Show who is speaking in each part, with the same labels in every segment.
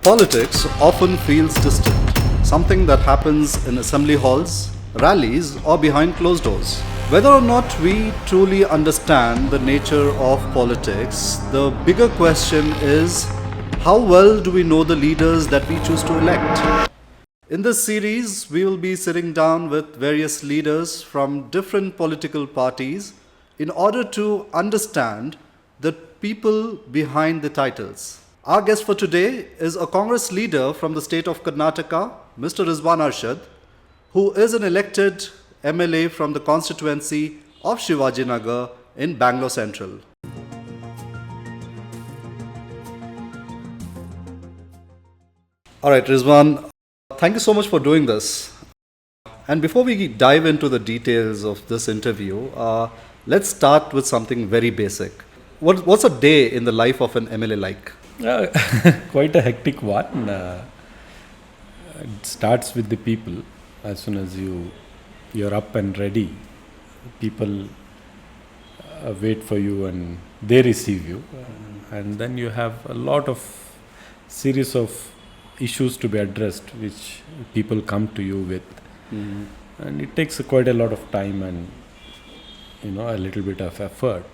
Speaker 1: Politics often feels distant, something that happens in assembly halls, rallies, or behind closed doors. Whether or not we truly understand the nature of politics, the bigger question is how well do we know the leaders that we choose to elect? In this series, we will be sitting down with various leaders from different political parties in order to understand the people behind the titles. Our guest for today is a Congress leader from the state of Karnataka, Mr. Rizwan Arshad, who is an elected MLA from the constituency of Shivajinagar in Bangalore Central. All right, Rizwan, thank you so much for doing this. And before we dive into the details of this interview, let's start with something very basic. What's a day in the life of an MLA like?
Speaker 2: Quite a hectic one. It starts with the people. As soon as you're up and ready, people wait for you and they receive you. And then you have a lot of series of issues to be addressed, which people come to you with. And it takes quite a lot of time and a little bit of effort.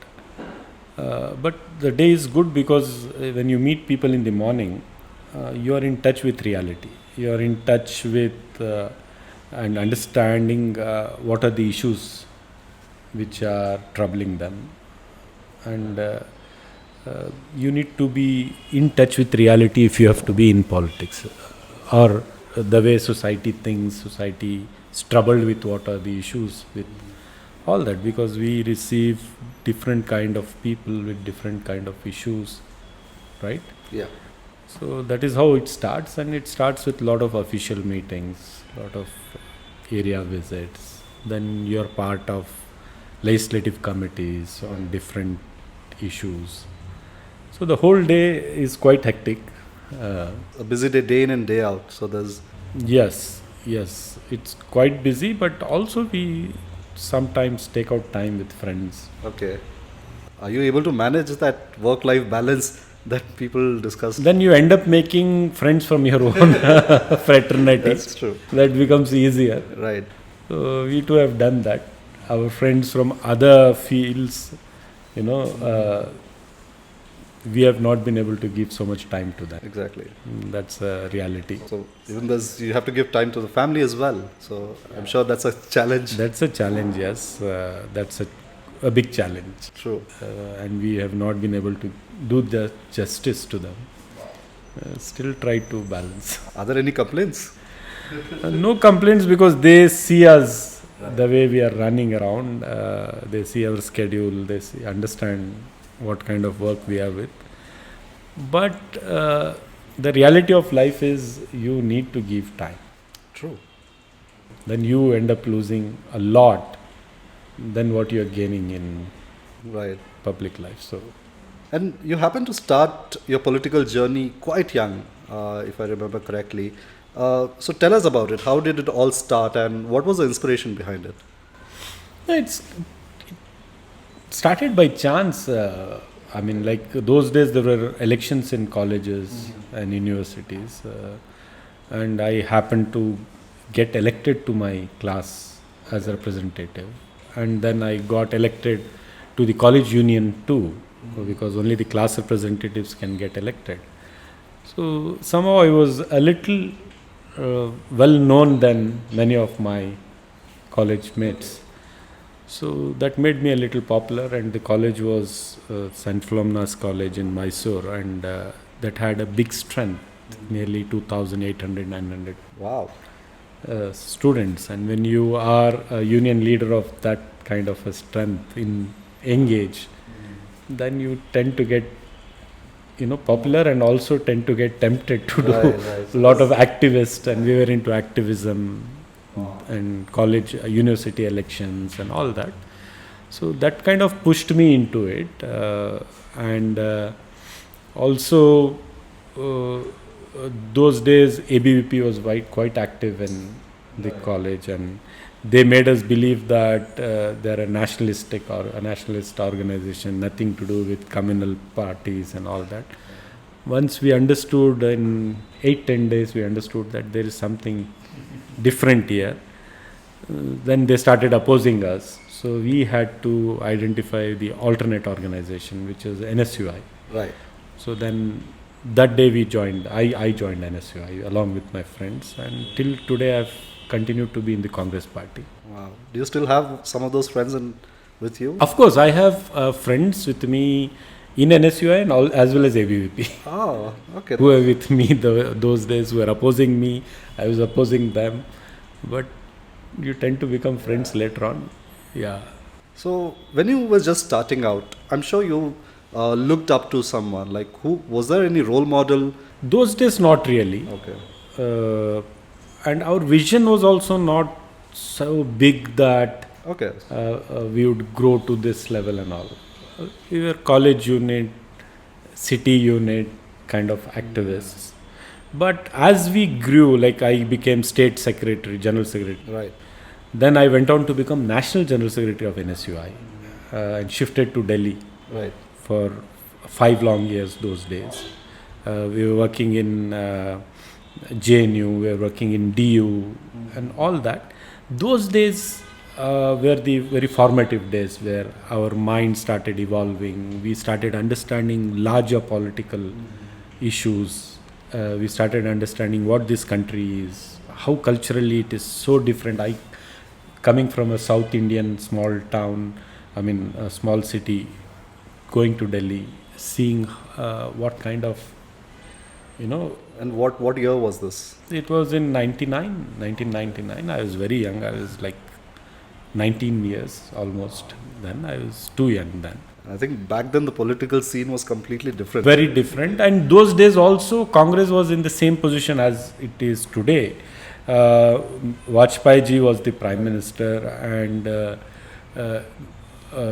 Speaker 2: But the day is good because when you meet people in the morning, you are in touch with reality. You are in touch with and understanding what are the issues which are troubling them. And you need to be in touch with reality if you have to be in politics. Or the way society thinks, society is troubled with what are the issues with all that, because we receive different kind of people with different kind of issues, right?
Speaker 1: Yeah.
Speaker 2: So that is how it starts, and it starts with a lot of official meetings, lot of area visits. Then you're part of legislative committees on different issues. So the whole day is quite hectic.
Speaker 1: A busy day in and day out. So there's...
Speaker 2: Yes, it's quite busy, but also we sometimes take out time with friends.
Speaker 1: Okay. Are you able to manage that work-life balance that people discuss?
Speaker 2: Then you end up making friends from your own fraternity.
Speaker 1: That's true.
Speaker 2: That becomes easier.
Speaker 1: Right.
Speaker 2: So we too have done that. Our friends from other fields, we have not been able to give so much time to that.
Speaker 1: Exactly.
Speaker 2: That's a reality.
Speaker 1: So even you have to give time to the family as well. So I'm sure that's a challenge.
Speaker 2: That's a challenge, yes. That's a big challenge.
Speaker 1: True.
Speaker 2: And we have not been able to do the justice to them. Still try to balance.
Speaker 1: Are there any complaints?
Speaker 2: No complaints, because they see us the way we are running around. They see our schedule. They understand what kind of work we are with. But the reality of life is you need to give time.
Speaker 1: True.
Speaker 2: Then you end up losing a lot than what you are gaining in public life. So,
Speaker 1: and you happen to start your political journey quite young, if I remember correctly. So tell us about it. How did it all start, and what was the inspiration behind it?
Speaker 2: It started by chance. Like those days there were elections in colleges and universities, and I happened to get elected to my class as a representative, and then I got elected to the college union too, because only the class representatives can get elected. So somehow I was a little well known than many of my college mates. So that made me a little popular, and the college was St. Philomena's College in Mysore, and that had a big strength, nearly 2,800, 900
Speaker 1: Wow.
Speaker 2: Students. And when you are a union leader of that kind of a strength in young age, then you tend to get popular, and also tend to get tempted to do a lot of activists, and we were into activism. And college, university elections and all that. So that kind of pushed me into it. And also those days ABVP was quite active in the college, and they made us believe that they're a nationalistic or a nationalist organization, nothing to do with communal parties and all that. Once we understood in 8-10 days, we understood that there is something different here. Then they started opposing us. So we had to identify the alternate organization, which is NSUI.
Speaker 1: Right.
Speaker 2: So then that day we joined. I joined NSUI along with my friends, and till today I've continued to be in the Congress party.
Speaker 1: Wow. Do you still have some of those friends with you?
Speaker 2: Of course, I have friends with me in NSUI and as well as ABVP.
Speaker 1: Oh, okay.
Speaker 2: Who were with me those days, who were opposing me. I was opposing them. But you tend to become friends later on. Yeah.
Speaker 1: So when you were just starting out, I'm sure you looked up to someone. Like, who was there any role model?
Speaker 2: Those days, not really.
Speaker 1: Okay.
Speaker 2: And our vision was also not so big that
Speaker 1: Okay.
Speaker 2: we would grow to this level and all. We were college unit, city unit kind of activists. But as we grew, like I became state secretary, general secretary.
Speaker 1: Right.
Speaker 2: Then I went on to become national general secretary of NSUI and shifted to Delhi
Speaker 1: Right.
Speaker 2: for 5 long years those days. We were working in JNU, we were working in DU and all that. Those days were the very formative days where our mind started evolving. We started understanding larger political issues. We started understanding what this country is, how culturally it is so different. Coming from a South Indian small town, a small city, going to Delhi, seeing what kind of,
Speaker 1: And what year was this?
Speaker 2: It was in 1999. I was very young. I was like 19 years almost then. I was too young then.
Speaker 1: I think back then the political scene was completely different.
Speaker 2: Very different. And those days also, Congress was in the same position as it is today. Vajpayee ji was the Prime Minister, and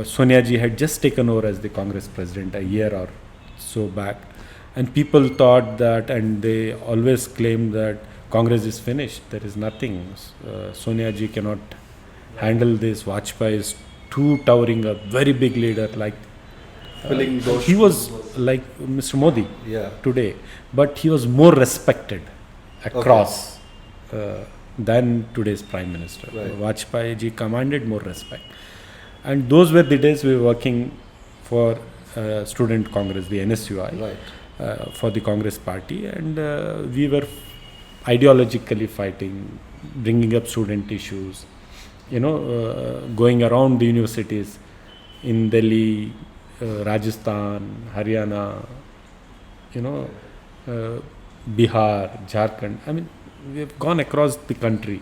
Speaker 2: Sonia ji had just taken over as the Congress President a year or so back. And people thought that, and they always claimed that Congress is finished. There is nothing. Sonia ji cannot handle this. Vajpayee is too towering, a very big leader. Like he was like Mr. Modi today, but he was more respected across than today's Prime Minister.
Speaker 1: Right.
Speaker 2: Vajpayee ji commanded more respect. And those were the days we were working for Student Congress, the NSUI.
Speaker 1: Right.
Speaker 2: For the Congress party, and we were ideologically fighting, bringing up student issues, going around the universities in Delhi, Rajasthan, Haryana, Bihar, Jharkhand. We have gone across the country.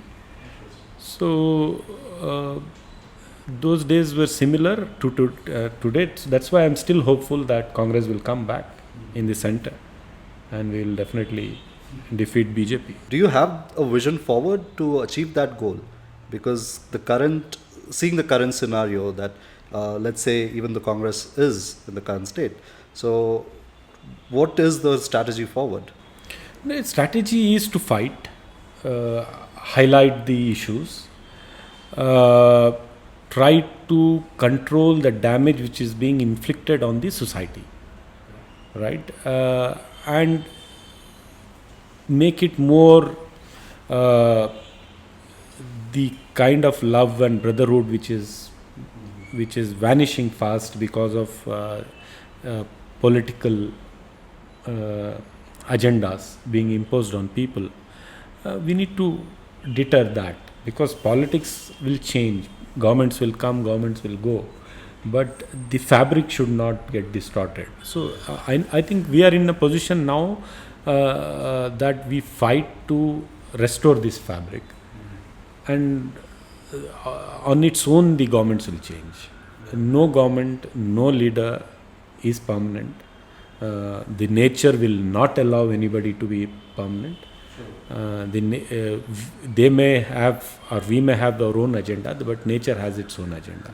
Speaker 2: So those days were similar to today. That's why I'm still hopeful that Congress will come back in the center, and we will definitely defeat BJP.
Speaker 1: Do you have a vision forward to achieve that goal? Because seeing the current scenario that, let's say, even the Congress is in the current state. So, what is the strategy forward?
Speaker 2: The strategy is to fight, highlight the issues, try to control the damage which is being inflicted on the society. Right, and make it more the kind of love and brotherhood which is vanishing fast because of political agendas being imposed on people. We need to deter that, because politics will change, governments will come, governments will go. But the fabric should not get distorted. So I think we are in a position now that we fight to restore this fabric, and on its own the governments will change. No government, no leader is permanent. The nature will not allow anybody to be permanent. They may have, or we may have our own agenda, but nature has its own agenda.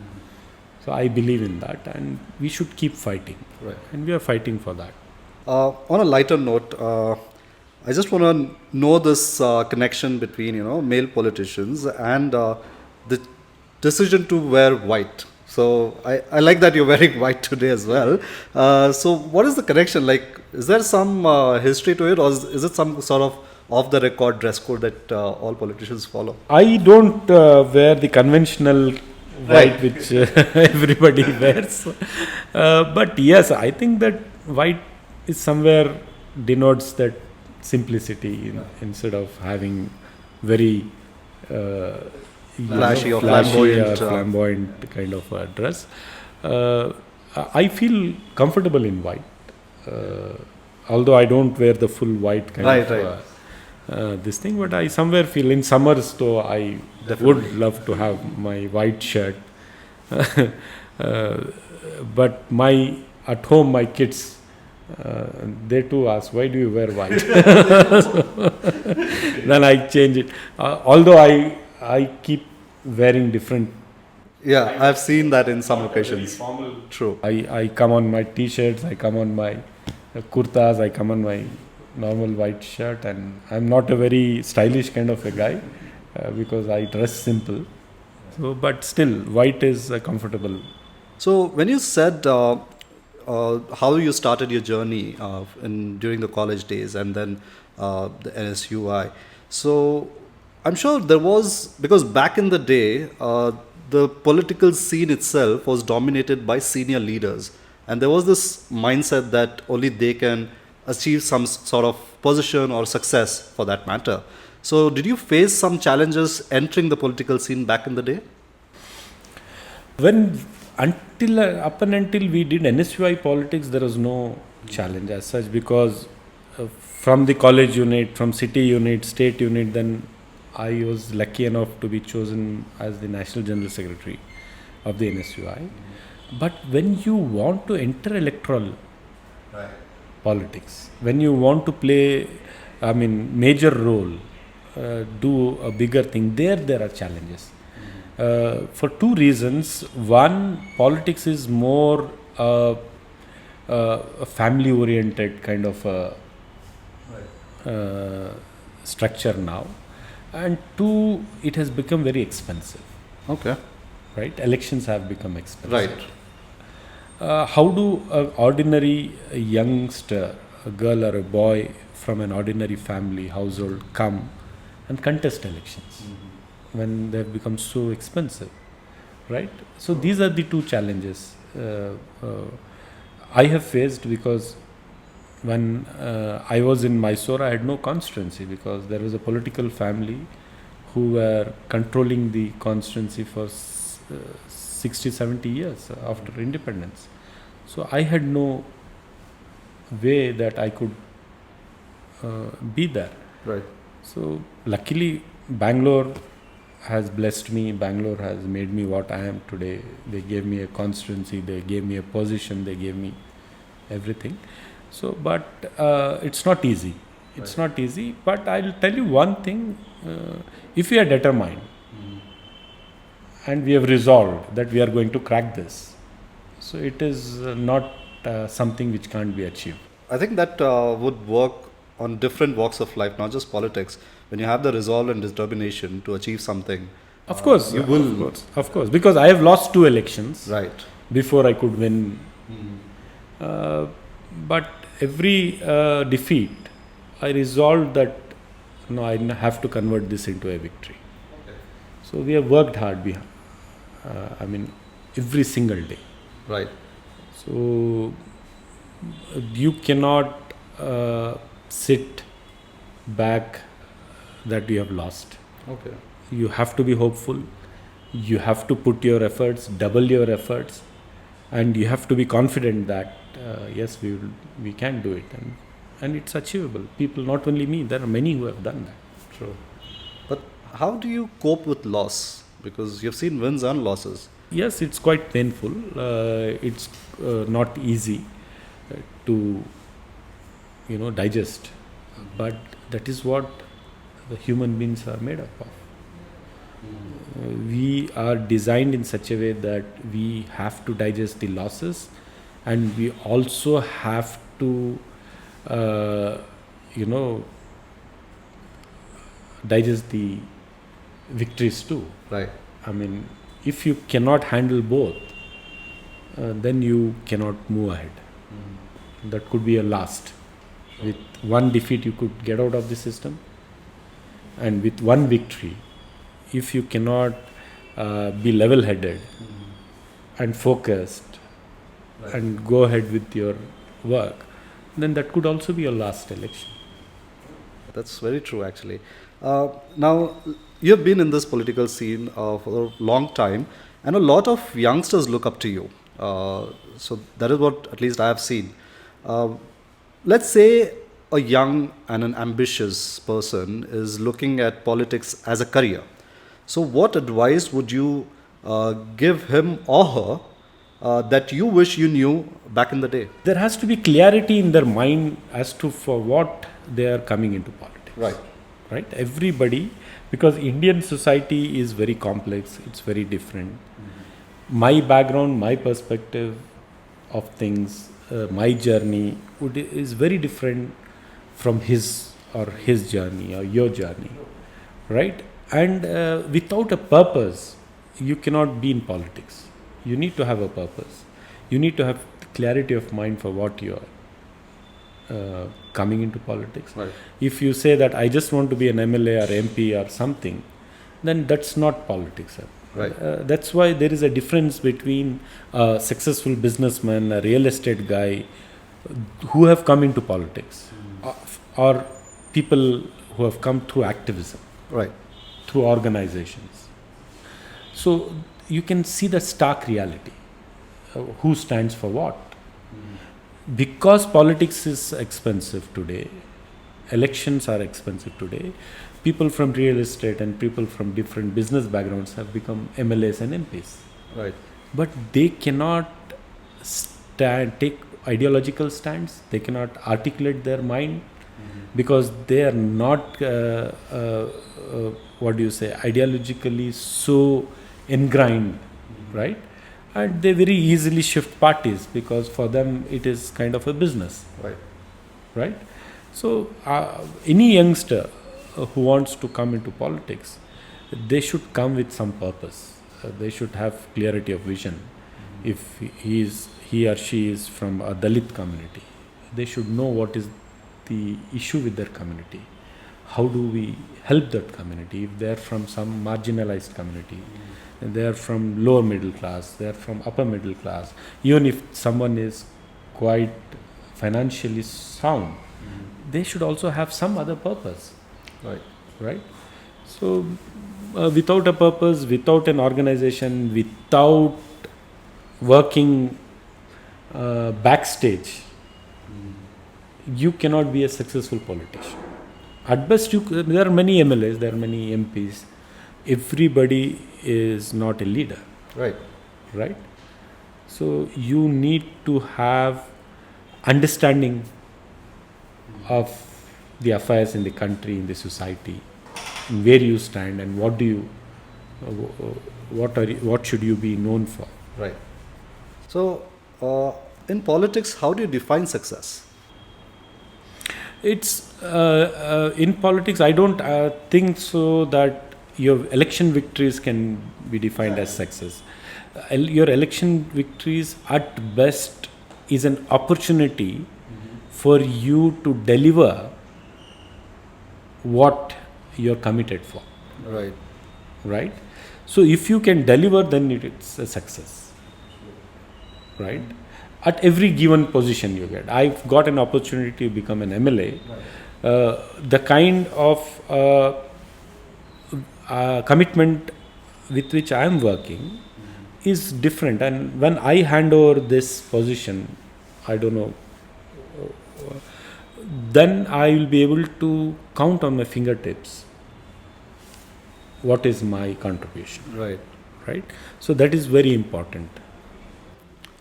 Speaker 2: So I believe in that, and we should keep fighting.
Speaker 1: Right.
Speaker 2: And we are fighting for that.
Speaker 1: On a lighter note, I just want to know this connection between male politicians and the decision to wear white. So I like that you're wearing white today as well. So what is the connection? Like, is there some history to it, or is it some sort of off-the-record dress code that all politicians follow?
Speaker 2: I don't wear the conventional white which everybody wears. But yes, I think that white is somewhere denotes that simplicity instead of having very
Speaker 1: Flashy or
Speaker 2: flashy
Speaker 1: flamboyant,
Speaker 2: flamboyant kind of dress. Uh, I feel comfortable in white, although I don't wear the full white kind
Speaker 1: Right,
Speaker 2: of this thing. But I somewhere feel in summers, though, I would love to have my white shirt. But at home, my kids, they too ask, why do you wear white? Then I change it. Although I keep wearing different.
Speaker 1: Yeah, I've seen that in some occasions. True.
Speaker 2: I come on my t-shirts, I come on my kurtas, I come on my normal white shirt, and I'm not a very stylish kind of a guy because I dress simple. So, but still, white is comfortable.
Speaker 1: So when you said how you started your journey during the college days and then the NSUI, so I'm sure there was, because back in the day, the political scene itself was dominated by senior leaders, and there was this mindset that only they can achieve some sort of position or success for that matter. So did you face some challenges entering the political scene back in the day?
Speaker 2: Up and until we did NSUI politics, there was no challenge as such, because from the college unit, from city unit, state unit, then I was lucky enough to be chosen as the National General Secretary of the NSUI. But when you want to enter electoral politics, when you want to play, major role, do a bigger thing, there are challenges. For two reasons. One, politics is more a family-oriented kind of structure now. And two, it has become very expensive.
Speaker 1: Okay.
Speaker 2: Right? Elections have become expensive.
Speaker 1: Right.
Speaker 2: How do an ordinary youngster, a girl or a boy from an ordinary family, household, come and contest elections when they have become so expensive? Right? So these are the two challenges I have faced, because when I was in Mysore, I had no constituency because there was a political family who were controlling the constituency for 60, 70 years after independence. So I had no way that I could be there.
Speaker 1: Right.
Speaker 2: So luckily, Bangalore has blessed me. Bangalore has made me what I am today. They gave me a constituency, they gave me a position, they gave me everything. So, but it's not easy. It's not easy. But I'll tell you one thing: if we are determined and we have resolved that we are going to crack this, so it is not something which can't be achieved.
Speaker 1: I think that would work on different walks of life, not just politics. When you have the resolve and determination to achieve something,
Speaker 2: of course,
Speaker 1: you will.
Speaker 2: Of course, because I have lost 2 elections
Speaker 1: Right.
Speaker 2: before I could win. But every defeat, I resolved that I have to convert this into a victory.
Speaker 1: Okay.
Speaker 2: So we have worked hard every single day.
Speaker 1: Right.
Speaker 2: So you cannot sit back that you have lost.
Speaker 1: Okay.
Speaker 2: You have to be hopeful. You have to put your efforts, double your efforts, and you have to be confident that yes, we can do it, and it's achievable. People, not only me, there are many who have done that.
Speaker 1: True. But how do you cope with loss? Because you've seen wins and losses.
Speaker 2: Yes, it's quite painful. It's not easy to digest, but that is what the human beings are made up of. We are designed in such a way that we have to digest the losses, and we also have to digest the victories too.
Speaker 1: Right.
Speaker 2: If you cannot handle both, then you cannot move ahead. That could be a last. With one defeat, you could get out of the system, and with one victory, if you cannot be level-headed and focused and go ahead with your work, then that could also be your last election.
Speaker 1: That's very true, actually. Now, you have been in this political scene for a long time, and a lot of youngsters look up to you. So that is what at least I have seen. Let's say a young and an ambitious person is looking at politics as a career. So what advice would you give him or her that you wish you knew back in the day?
Speaker 2: There has to be clarity in their mind as to for what they are coming into politics. Right? Everybody, because Indian society is very complex, it's very different. My background, my perspective of things, my journey is very different from his journey or your journey, right? And without a purpose, you cannot be in politics. You need to have a purpose. You need to have clarity of mind for what you are coming into politics.
Speaker 1: Right.
Speaker 2: If you say that I just want to be an MLA or MP or something, then that's not politics, sir.
Speaker 1: Right.
Speaker 2: That's why there is a difference between a successful businessman, a real estate guy who have come into politics, or people who have come through activism,
Speaker 1: Right.
Speaker 2: through organizations. So you can see the stark reality, who stands for what. Because politics is expensive today, elections are expensive today, people from real estate and people from different business backgrounds have become MLAs and MPs.
Speaker 1: Right.
Speaker 2: But they cannot take ideological stands, they cannot articulate their mind because they are not, ideologically so ingrained, right? And they very easily shift parties because for them it is kind of a business. Right? So any youngster who wants to come into politics, they should come with some purpose. They should have clarity of vision. If he or she is from a Dalit community, they should know what is the issue with their community. How do we help that community? If they are from some marginalized community, they are from lower middle class, they are from upper middle class, even if someone is quite financially sound, they should also have some other purpose. Right? So without a purpose, without an organization, without working backstage, you cannot be a successful politician. At best, there are many MLAs, there are many MPs. Everybody is not a leader. Right? So you need to have understanding of the affairs in the country, in the society, and where you stand and what should you be known for.
Speaker 1: Right. So in politics, how do you define success?
Speaker 2: It's in politics, I don't think so that your election victories can be defined as success. Your election victories at best is an opportunity for you to deliver what you're committed for. Right? So if you can deliver, then it's a success. Right? At every given position you get. I've got an opportunity to become an MLA. The kind of commitment with which I am working is different. And when I hand over this position, I don't know, then I will be able to count on my fingertips what is my contribution. Right? So that is very important.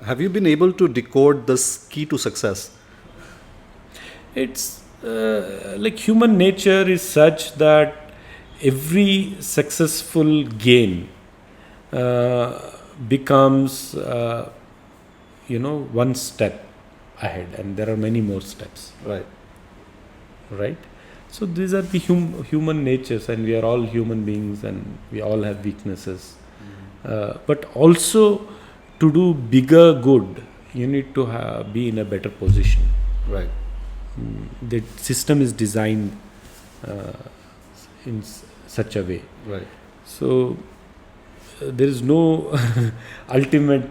Speaker 1: Have you been able to decode this key to success?
Speaker 2: It's like human nature is such that every successful gain becomes one step ahead, and there are many more steps. Right? So these are the human natures, and we are all human beings and we all have weaknesses. But also to do bigger good, you need to be in a better position.
Speaker 1: Right.
Speaker 2: The system is designed in such a way.
Speaker 1: Right.
Speaker 2: So there is no ultimate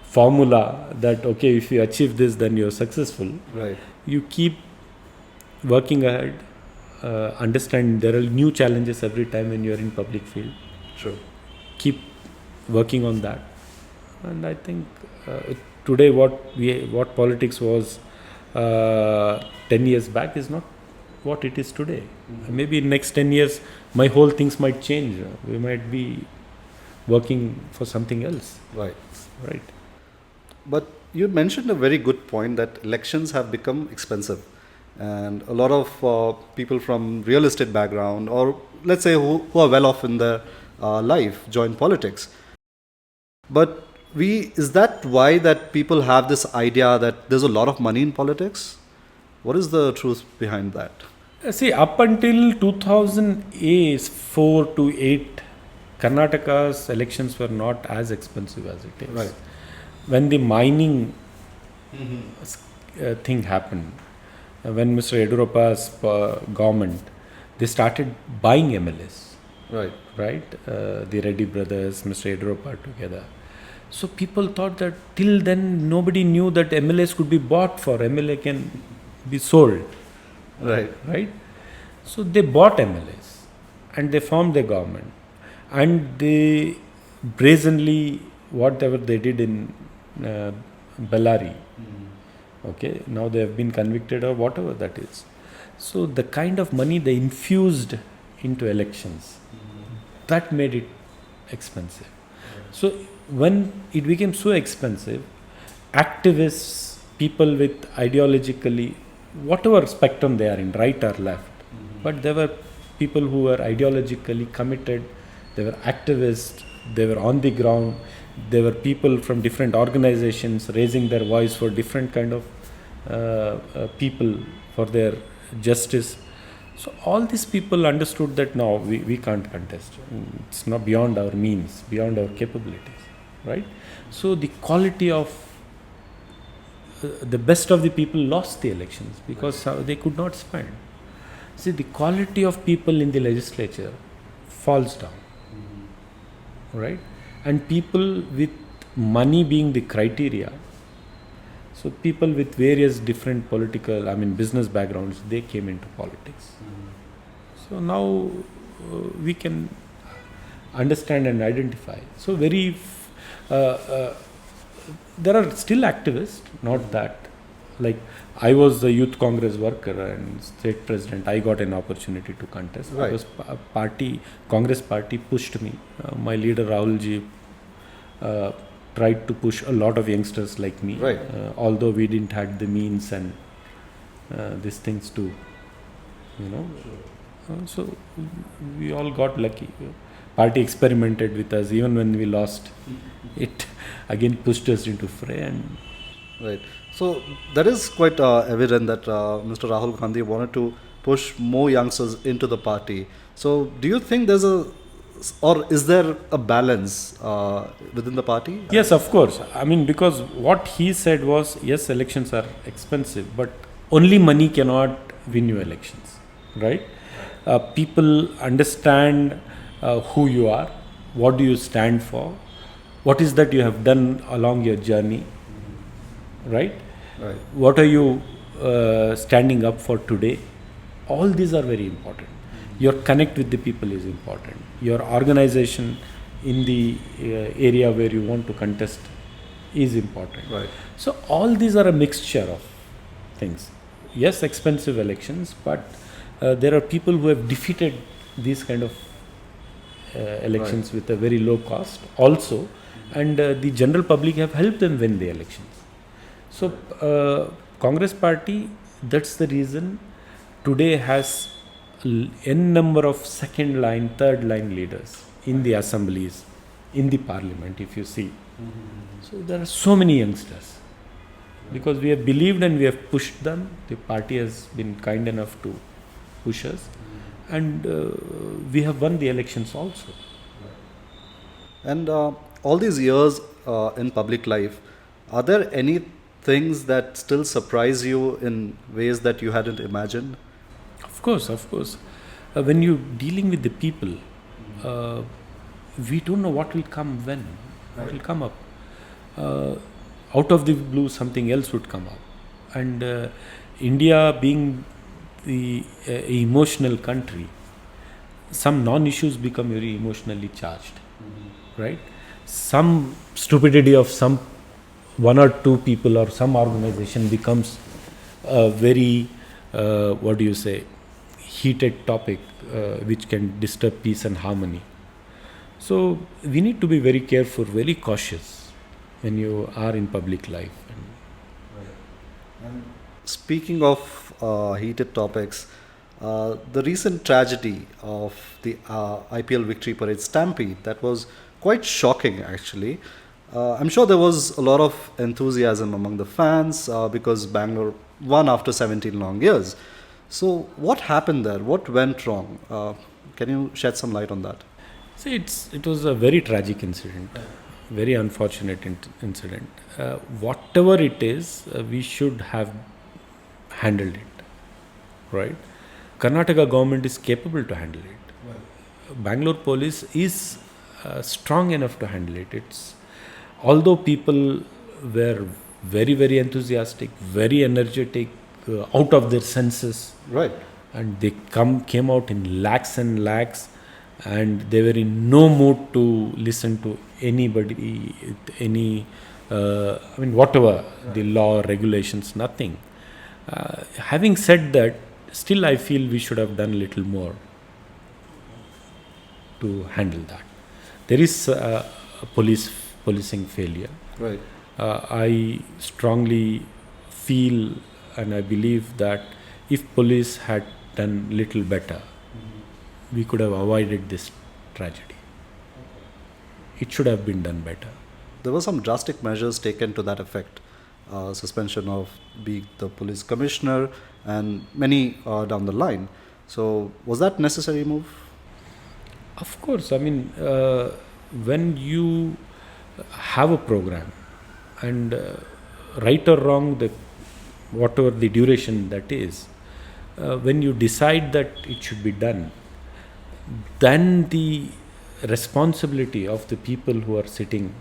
Speaker 2: formula that, okay, if you achieve this, then you're successful.
Speaker 1: Right.
Speaker 2: You keep working ahead, understand there are new challenges every time when you're in public field.
Speaker 1: True.
Speaker 2: Keep working on that. And I think today what politics was 10 years back is not what it is today. Maybe in next 10 years, my whole things might change. We might be working for something else.
Speaker 1: Right.
Speaker 2: Right.
Speaker 1: But you mentioned a very good point that elections have become expensive. And a lot of people from real estate background, or let's say who are well off in their life, join politics. But is that why that people have this idea that there's a lot of money in politics? What is the truth behind that?
Speaker 2: See, up until 2004 to 8, Karnataka's elections were not as expensive as it is.
Speaker 1: Right.
Speaker 2: When the mining thing happened, when Mr. Yedurappa's government, they started buying MLAs.
Speaker 1: Right.
Speaker 2: Right? The Reddy brothers, Mr. Yedurappa together. So people thought that till then nobody knew that MLAs could be bought for, MLA can be sold.
Speaker 1: Right.
Speaker 2: Right? So they bought MLAs and they formed their government. And they brazenly, whatever they did in Bellary, okay, now they have been convicted or whatever that is. So the kind of money they infused into elections, that made it expensive. So when it became so expensive, activists, people with ideologically, whatever spectrum they are in, right or left, but there were people who were ideologically committed, they were activists, they were on the ground, there were people from different organizations raising their voice for different kind of people for their justice. So all these people understood that now we can't contest. It's not beyond our means, beyond our capabilities, right? So the quality of the best of the people lost the elections because they could not spend. See, the quality of people in the legislature falls down, right? And people with money being the criteria, so people with various different political, business backgrounds, they came into politics. So now we can understand and identify. So there are still activists, not that. Like I was the youth Congress worker and state president, I got an opportunity to contest.
Speaker 1: Right.
Speaker 2: Because Congress party pushed me. My leader Rahul ji tried to push a lot of youngsters like me,
Speaker 1: Right.
Speaker 2: Although we didn't have the means and these things to, so we all got lucky. Party experimented with us even when we lost. It again pushed us into fray. And
Speaker 1: right. So that is quite evident that Mr. Rahul Gandhi wanted to push more youngsters into the party. So do you think is there a balance within the party?
Speaker 2: Yes, of course. Because what he said was, yes, elections are expensive, but only money cannot win you elections, right? People understand who you are, what do you stand for, what is that you have done along your journey, right?
Speaker 1: Right.
Speaker 2: What are you standing up for today? All these are very important. Your connect with the people is important. Your organization in the area where you want to contest is important.
Speaker 1: Right.
Speaker 2: So all these are a mixture of things. Yes, expensive elections, but there are people who have defeated these kind of elections with a very low cost also, and the general public have helped them win the elections. So Congress party, that's the reason today has n number of second line, third line leaders in the assemblies, in the parliament, if you see. So there are so many youngsters because we have believed and we have pushed them. The party has been kind enough to push us, and we have won the elections also.
Speaker 1: And all these years, in public life, are there any things that still surprise you in ways that you hadn't imagined?
Speaker 2: Of course, of course. When you're dealing with the people, we don't know what will come when, what will come up. Out of the blue, something else would come up. And India being the emotional country, some non-issues become very emotionally charged, right? Some stupidity of some one or two people or some organization becomes a very, heated topic which can disturb peace and harmony. So we need to be very careful, very cautious when you are in public life.
Speaker 1: And speaking of heated topics, the recent tragedy of the IPL victory parade stampede, that was quite shocking actually. I'm sure there was a lot of enthusiasm among the fans because Bangalore won after 17 long years. So what happened there? What went wrong? Can you shed some light on that?
Speaker 2: See, it was a very tragic incident, very unfortunate incident. Whatever it is, we should have handled it, right? Karnataka government is capable to handle it. Right. Bangalore police is strong enough to handle it. Although people were very, very enthusiastic, very energetic, out of their senses,
Speaker 1: right,
Speaker 2: and they came out in lakhs and lakhs, and they were in no mood to listen to anybody, whatever the law, regulations, nothing. Having said that, still I feel we should have done a little more to handle that. There is a policing failure.
Speaker 1: Right.
Speaker 2: I strongly feel and I believe that if police had done little better, we could have avoided this tragedy. It should have been done better.
Speaker 1: There were some drastic measures taken to that effect. Suspension of the police commissioner and many down the line. So was that necessary move?
Speaker 2: Of course. When you have a program and right or wrong, whatever the duration that is, when you decide that it should be done, then the responsibility of the people who are sitting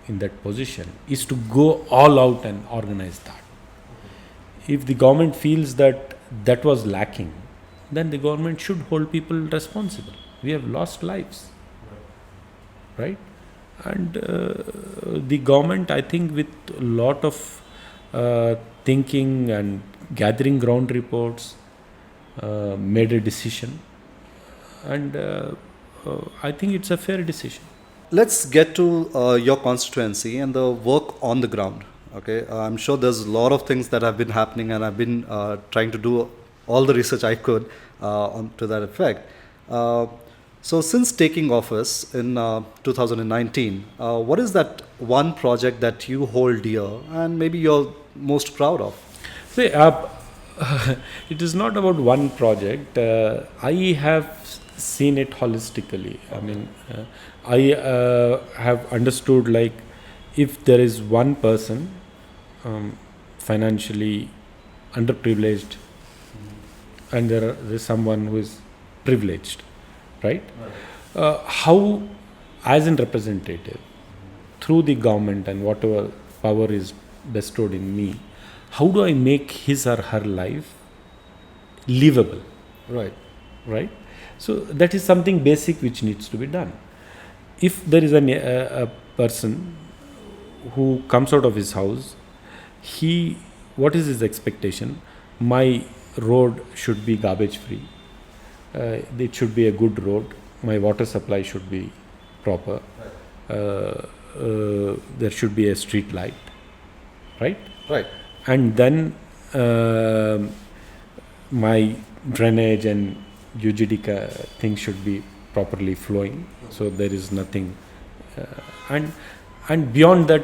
Speaker 2: in that position is to go all out and organize that. If the government feels that that was lacking, then the government should hold people responsible. We have lost lives, right? And the government, I think, with a lot of thinking and gathering ground reports, made a decision, and I think it's a fair decision.
Speaker 1: Let's get to your constituency and the work on the ground. Okay, I'm sure there's a lot of things that have been happening, and I've been trying to do all the research I could to that effect. So since taking office in 2019, what is that one project that you hold dear and maybe you're most proud of?
Speaker 2: See, it is not about one project. I have seen it holistically. I have understood, like, if there is one person financially underprivileged and there is someone who is privileged, right? How, as a representative, through the government and whatever power is bestowed in me, how do I make his or her life livable? Right? So that is something basic which needs to be done. If there is a person who comes out of his house, what is his expectation? My road should be garbage free. It should be a good road. My water supply should be proper. There should be a street light, right?
Speaker 1: Right.
Speaker 2: And then my drainage and UGD things should be properly flowing, so there is nothing. And beyond that,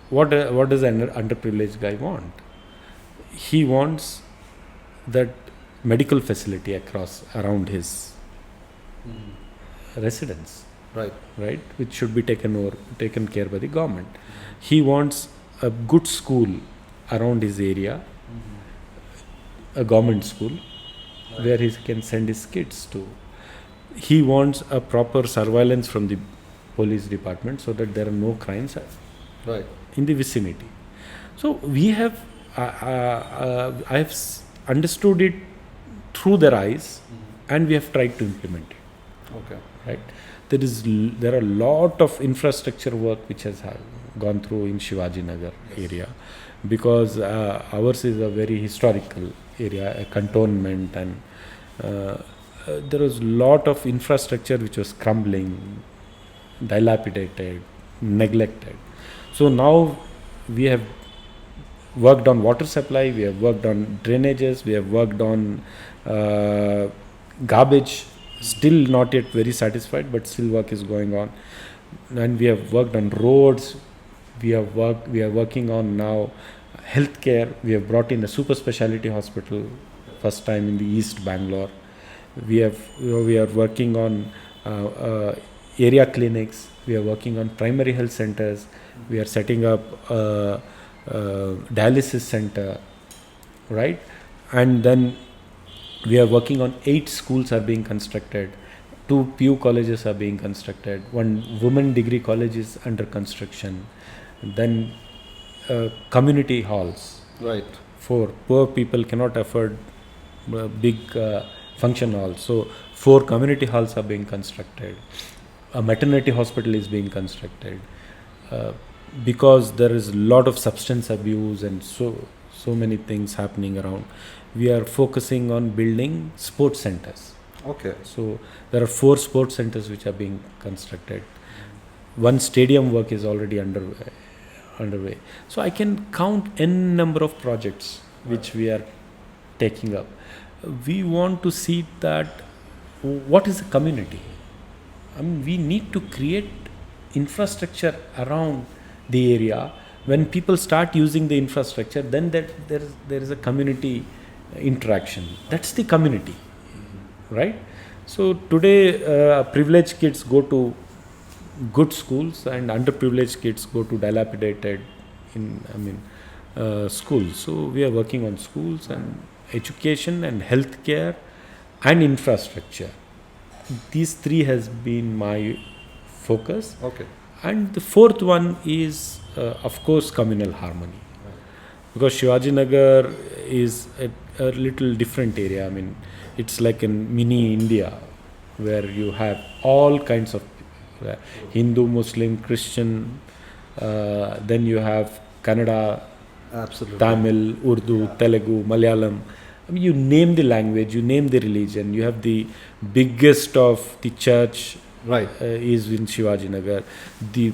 Speaker 2: what does an underprivileged guy want? He wants that medical facility around his residence.
Speaker 1: Right.
Speaker 2: which should be taken care by the government. He wants a good school around his area, a government school, where he can send his kids to. He wants a proper surveillance from the police department so that there are no crimes
Speaker 1: Right.
Speaker 2: in the vicinity. So we have, I have understood it through their eyes, and we have tried to implement it.
Speaker 1: Okay.
Speaker 2: Right? There are a lot of infrastructure work which has gone through in Shivajinagar area, because ours is a very historical area, a cantonment, and there was a lot of infrastructure which was crumbling, dilapidated, neglected. So now we have worked on water supply, we have worked on drainages, we have worked on garbage. Still not yet very satisfied, but still work is going on. And we have worked on roads. We are working on now healthcare. We have brought in a super specialty hospital, first time in the East Bangalore. We are working on area clinics. We are working on primary health centers. We are setting up a dialysis center, right? And then we are working on 8 schools are being constructed, 2 PU colleges are being constructed, 1 women degree college is under construction, then community halls.
Speaker 1: Right.
Speaker 2: For poor people cannot afford big function halls, so 4 community halls are being constructed. A maternity hospital is being constructed, because there is a lot of substance abuse and so many things happening around. We are focusing on building sports centers.
Speaker 1: Okay.
Speaker 2: So there are 4 sports centers which are being constructed. 1 stadium work is already underway. So I can count n number of projects which we are taking up. We want to see that what is the community. I mean, we need to create infrastructure around the area. When people start using the infrastructure, then there is a community interaction. That's the community, right? So today, privileged kids go to good schools, and underprivileged kids go to dilapidated schools. So we are working on schools and education and healthcare and infrastructure. These 3 has been my focus.
Speaker 1: Okay.
Speaker 2: And the 4th one is, of course, communal harmony. Because Shivajinagar is a little different area. I mean, it's like a mini India, where you have all kinds of Hindu, Muslim, Christian, then you have Kannada,
Speaker 1: Absolutely.
Speaker 2: Tamil, Urdu, Telugu, Malayalam. I mean, you name the language, you name the religion. You have the biggest of the church,
Speaker 1: Right.
Speaker 2: is in Shivajinagar. The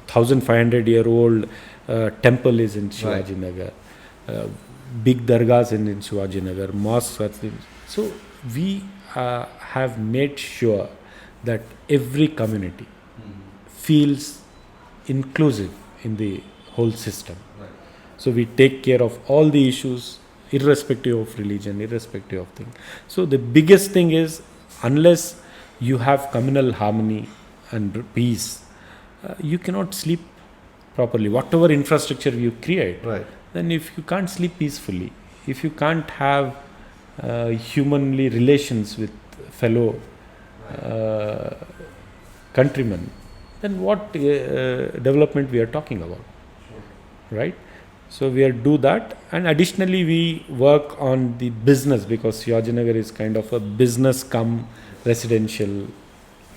Speaker 2: 1500-year-old temple is in Shivajinagar. Big dargahs in Shivajinagar, mosques are in. So we have made sure that every community feels inclusive in the whole system.
Speaker 1: Right.
Speaker 2: So we take care of all the issues, irrespective of religion, irrespective of thing. So the biggest thing is, unless you have communal harmony and peace, you cannot sleep properly. Whatever infrastructure you create,
Speaker 1: Right.
Speaker 2: then if you can't sleep peacefully, if you can't have humanly relations with fellow countrymen, then what development we are talking about, right? So we do that, and additionally we work on the business, because Shivajinagar is kind of a business cum residential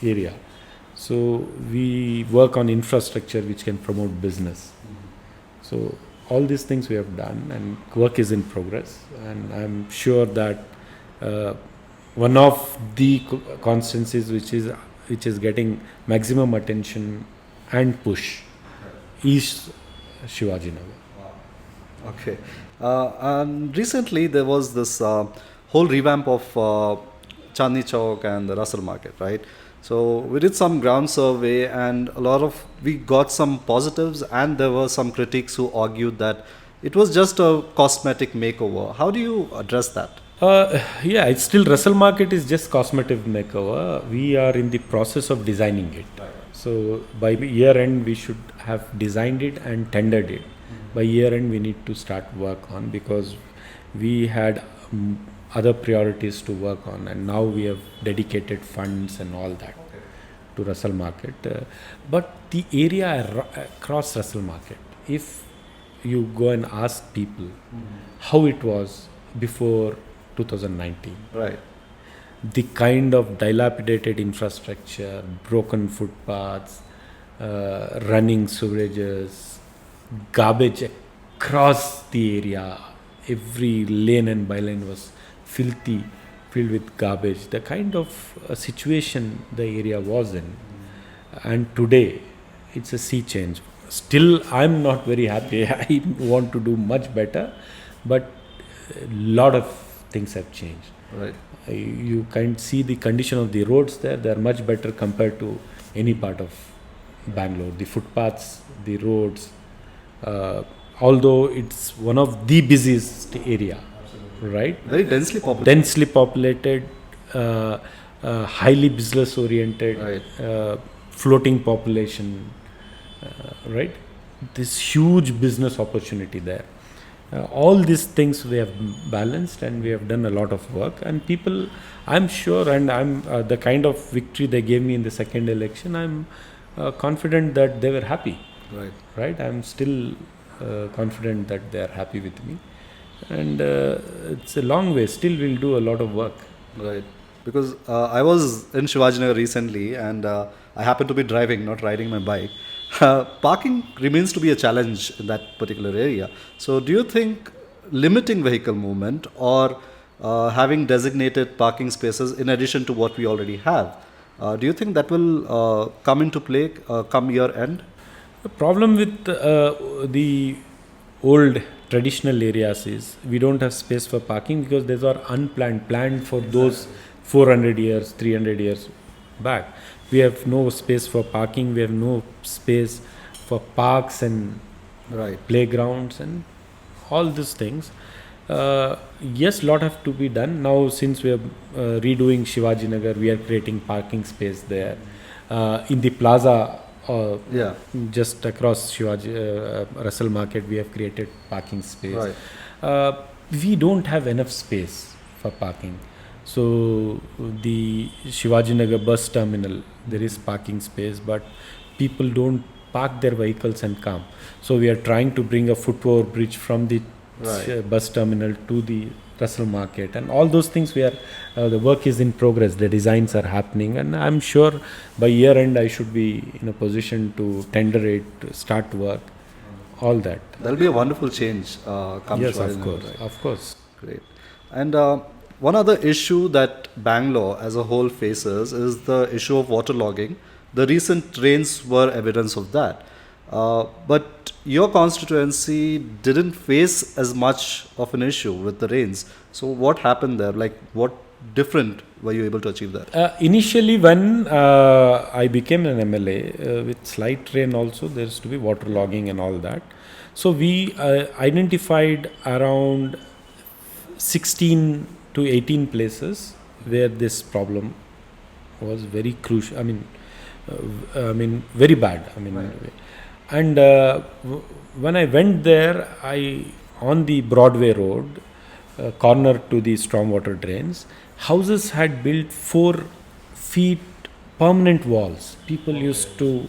Speaker 2: area. So we work on infrastructure which can promote business. So all these things we have done, and work is in progress, and I'm sure that one of the constituencies which is getting maximum attention and push is Shivajinagar.
Speaker 1: Okay. And recently there was this whole revamp of Chandni Chowk and the Russell Market, right? So we did some ground survey, and we got some positives, and there were some critics who argued that it was just a cosmetic makeover. How do you address that?
Speaker 2: Yeah, it's still Russell Market is just cosmetic makeover. We are in the process of designing it. So by year end we should have designed it and tendered it. By year end we need to start work on, because we had other priorities to work on, and now we have dedicated funds and all that to Russell Market. But the area across Russell Market, if you go and ask people how it was before 2019,
Speaker 1: Right.
Speaker 2: the kind of dilapidated infrastructure, broken footpaths, running sewages, garbage across the area, every lane and byline was filthy, filled with garbage. The kind of situation the area was in, and today it's a sea change. Still, I'm not very happy. I want to do much better, but a lot of things have changed.
Speaker 1: Right.
Speaker 2: You can see the condition of the roads there. They are much better compared to any part of Bangalore. The footpaths, the roads, although it's one of the busiest area, right?
Speaker 1: Very densely populated.
Speaker 2: Densely populated, highly business oriented,
Speaker 1: Right.
Speaker 2: floating population, right? This huge business opportunity there. All these things we have balanced, and we have done a lot of work, and people, I'm sure, and I'm the kind of victory they gave me in the second election, I'm confident that they were happy, right? I'm still confident that they are happy with me, and it's a long way. Still we'll do a lot of work.
Speaker 1: Right. Because I was in Shivajinagar recently, and I happened to be driving, not riding my bike. Parking remains to be a challenge in that particular area. So, do you think limiting vehicle movement or having designated parking spaces in addition to what we already have, do you think that will come into play come year end?
Speaker 2: The problem with the old traditional areas is we don't have space for parking, because these are planned for those 400 years, 300 years back. We have no space for parking, we have no space for parks and
Speaker 1: Right.
Speaker 2: playgrounds and all these things. Yes, lot have to be done. Now since we are redoing Shivajinagar, we are creating parking space there. In the plaza,
Speaker 1: Yeah.
Speaker 2: just across Russell Market, we have created parking space.
Speaker 1: Right.
Speaker 2: We don't have enough space for parking. So the Shivajinagar bus terminal, there is parking space, but people don't park their vehicles and come. So we are trying to bring a foot-over bridge from the
Speaker 1: Right.
Speaker 2: bus terminal to the Russell Market, and all those things we are, the work is in progress, the designs are happening, and I'm sure by year end I should be in a position to tender it, start work, all that.
Speaker 1: That'll be a wonderful change. Come
Speaker 2: Yes,
Speaker 1: Shivajinagar,
Speaker 2: of course,
Speaker 1: right?
Speaker 2: of course.
Speaker 1: Great. And one other issue that Bangalore as a whole faces is the issue of waterlogging. The recent rains were evidence of that. But your constituency didn't face as much of an issue with the rains. So what happened there? Like, what different were you able to achieve there?
Speaker 2: Initially, when I became an MLA, with slight rain also, there used to be waterlogging and all that. So we identified around 16 to 18 places where this problem was very crucial. I mean, very bad. And when I went there, on the Broadway Road, corner to the stormwater drains, houses had built 4 feet permanent walls. People used to,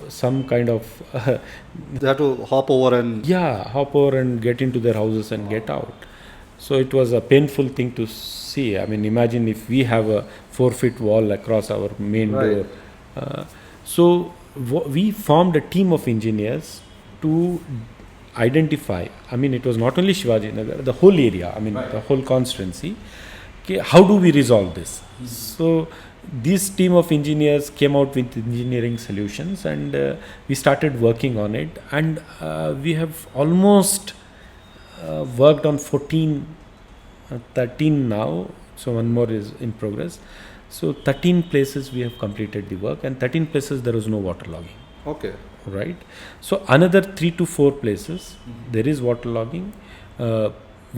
Speaker 2: some kind of
Speaker 1: They had to hop over and
Speaker 2: hop over and get into their houses and get out. So it was a painful thing to see. Imagine if we have a 4-foot wall across our main
Speaker 1: Right.
Speaker 2: door. So we formed a team of engineers to identify. It was not only Shivajinagar, the whole area. The whole constituency. Okay, how do we resolve this? So this team of engineers came out with engineering solutions, and we started working on it. And we have almost worked on 13 now. So one more is in progress. So 13 places we have completed the work, and 13 places there was no waterlogging.
Speaker 1: okay.
Speaker 2: Right. So another 3 to 4 places there is waterlogging.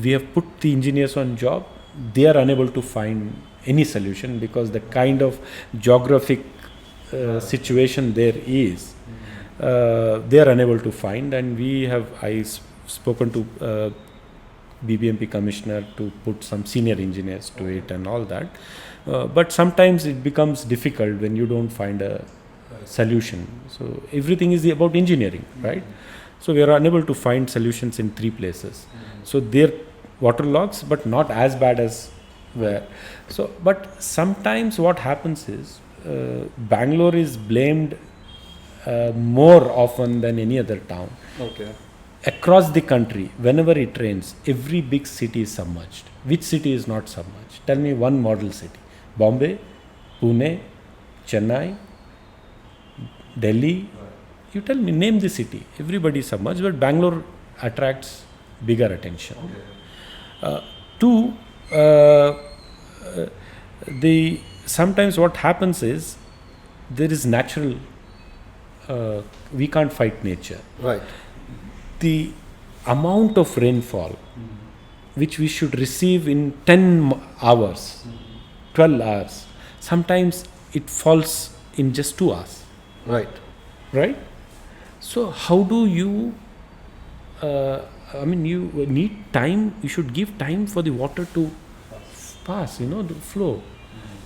Speaker 2: we have put the engineers on job. They are unable to find any solution because the kind of geographic situation there is, they are unable to find. And spoken to BBMP commissioner to put some senior engineers to it and all that. But sometimes it becomes difficult when you don't find a solution. So everything is about engineering, right? So we are unable to find solutions in 3 places. So they're waterlogs, but not as bad as where. So, but sometimes what happens is Bangalore is blamed more often than any other town.
Speaker 1: Okay.
Speaker 2: Across the country, whenever it rains, every big city is submerged. Which city is not submerged? Tell me one model city. Bombay, Pune, Chennai, Delhi. You tell me, name the city. Everybody is submerged, but Bangalore attracts bigger attention. Two, sometimes what happens is there is natural, we can't fight nature.
Speaker 1: Right.
Speaker 2: The amount of rainfall which we should receive in 10 hours, 12 hours, sometimes it falls in just 2 hours.
Speaker 1: Right.
Speaker 2: Right? So how do you, you need time, you should give time for the water to pass, the flow.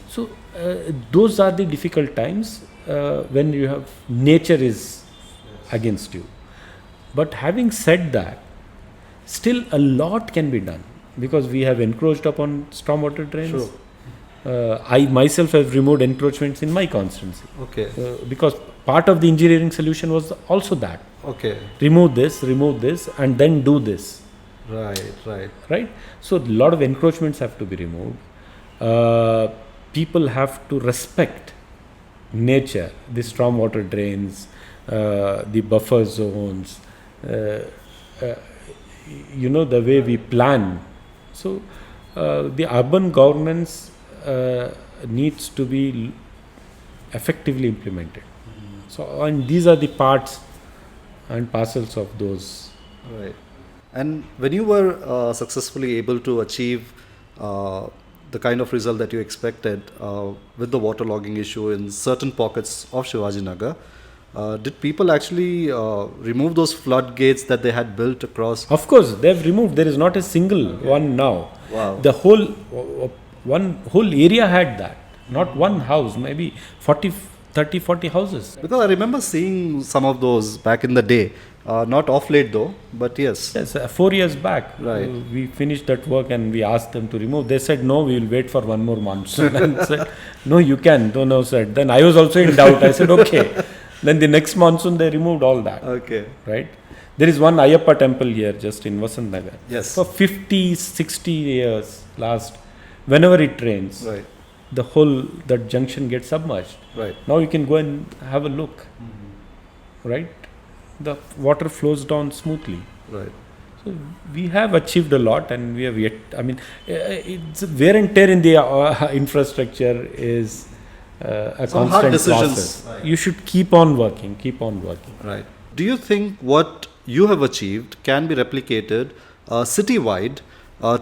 Speaker 2: So those are the difficult times when you have nature is against you. But having said that, still a lot can be done because we have encroached upon stormwater drains.
Speaker 1: Sure.
Speaker 2: I myself have removed encroachments in my constituency.
Speaker 1: Okay.
Speaker 2: Because part of the engineering solution was also that.
Speaker 1: Okay.
Speaker 2: Remove this, and then do this.
Speaker 1: Right.
Speaker 2: So a lot of encroachments have to be removed. People have to respect nature, the stormwater drains, the buffer zones, the way we plan. So the urban governance needs to be effectively implemented. So, and these are the parts and parcels of those.
Speaker 1: Right. And when you were successfully able to achieve the kind of result that you expected with the waterlogging issue in certain pockets of Shivajinagar, did people actually remove those floodgates that they had built across?
Speaker 2: Of course, they've removed. There is not a single one now.
Speaker 1: Wow.
Speaker 2: The whole area had that. Not one house, maybe 30, 40 houses.
Speaker 1: Because I remember seeing some of those back in the day. Not off late though, but yes.
Speaker 2: Yes, 4 years back,
Speaker 1: Right.
Speaker 2: We finished that work and we asked them to remove. They said, no, we will wait for one more monsoon. And said, no, you can. No, said. Then I was also in doubt. I said, okay. Then the next monsoon, they removed all that.
Speaker 1: Okay.
Speaker 2: Right? There is one Ayyappa temple here, just in Vasant Nagar.
Speaker 1: Yes.
Speaker 2: For 50, 60 years last, whenever it rains,
Speaker 1: Right.
Speaker 2: that junction gets submerged.
Speaker 1: Right.
Speaker 2: Now you can go and have a look. Right? The water flows down smoothly.
Speaker 1: Right.
Speaker 2: So we have achieved a lot, and we have yet. It's wear and tear in the infrastructure is a
Speaker 1: Some hard
Speaker 2: constant
Speaker 1: decisions.
Speaker 2: process.
Speaker 1: Right.
Speaker 2: You should keep on working.
Speaker 1: Right. Do you think what you have achieved can be replicated citywide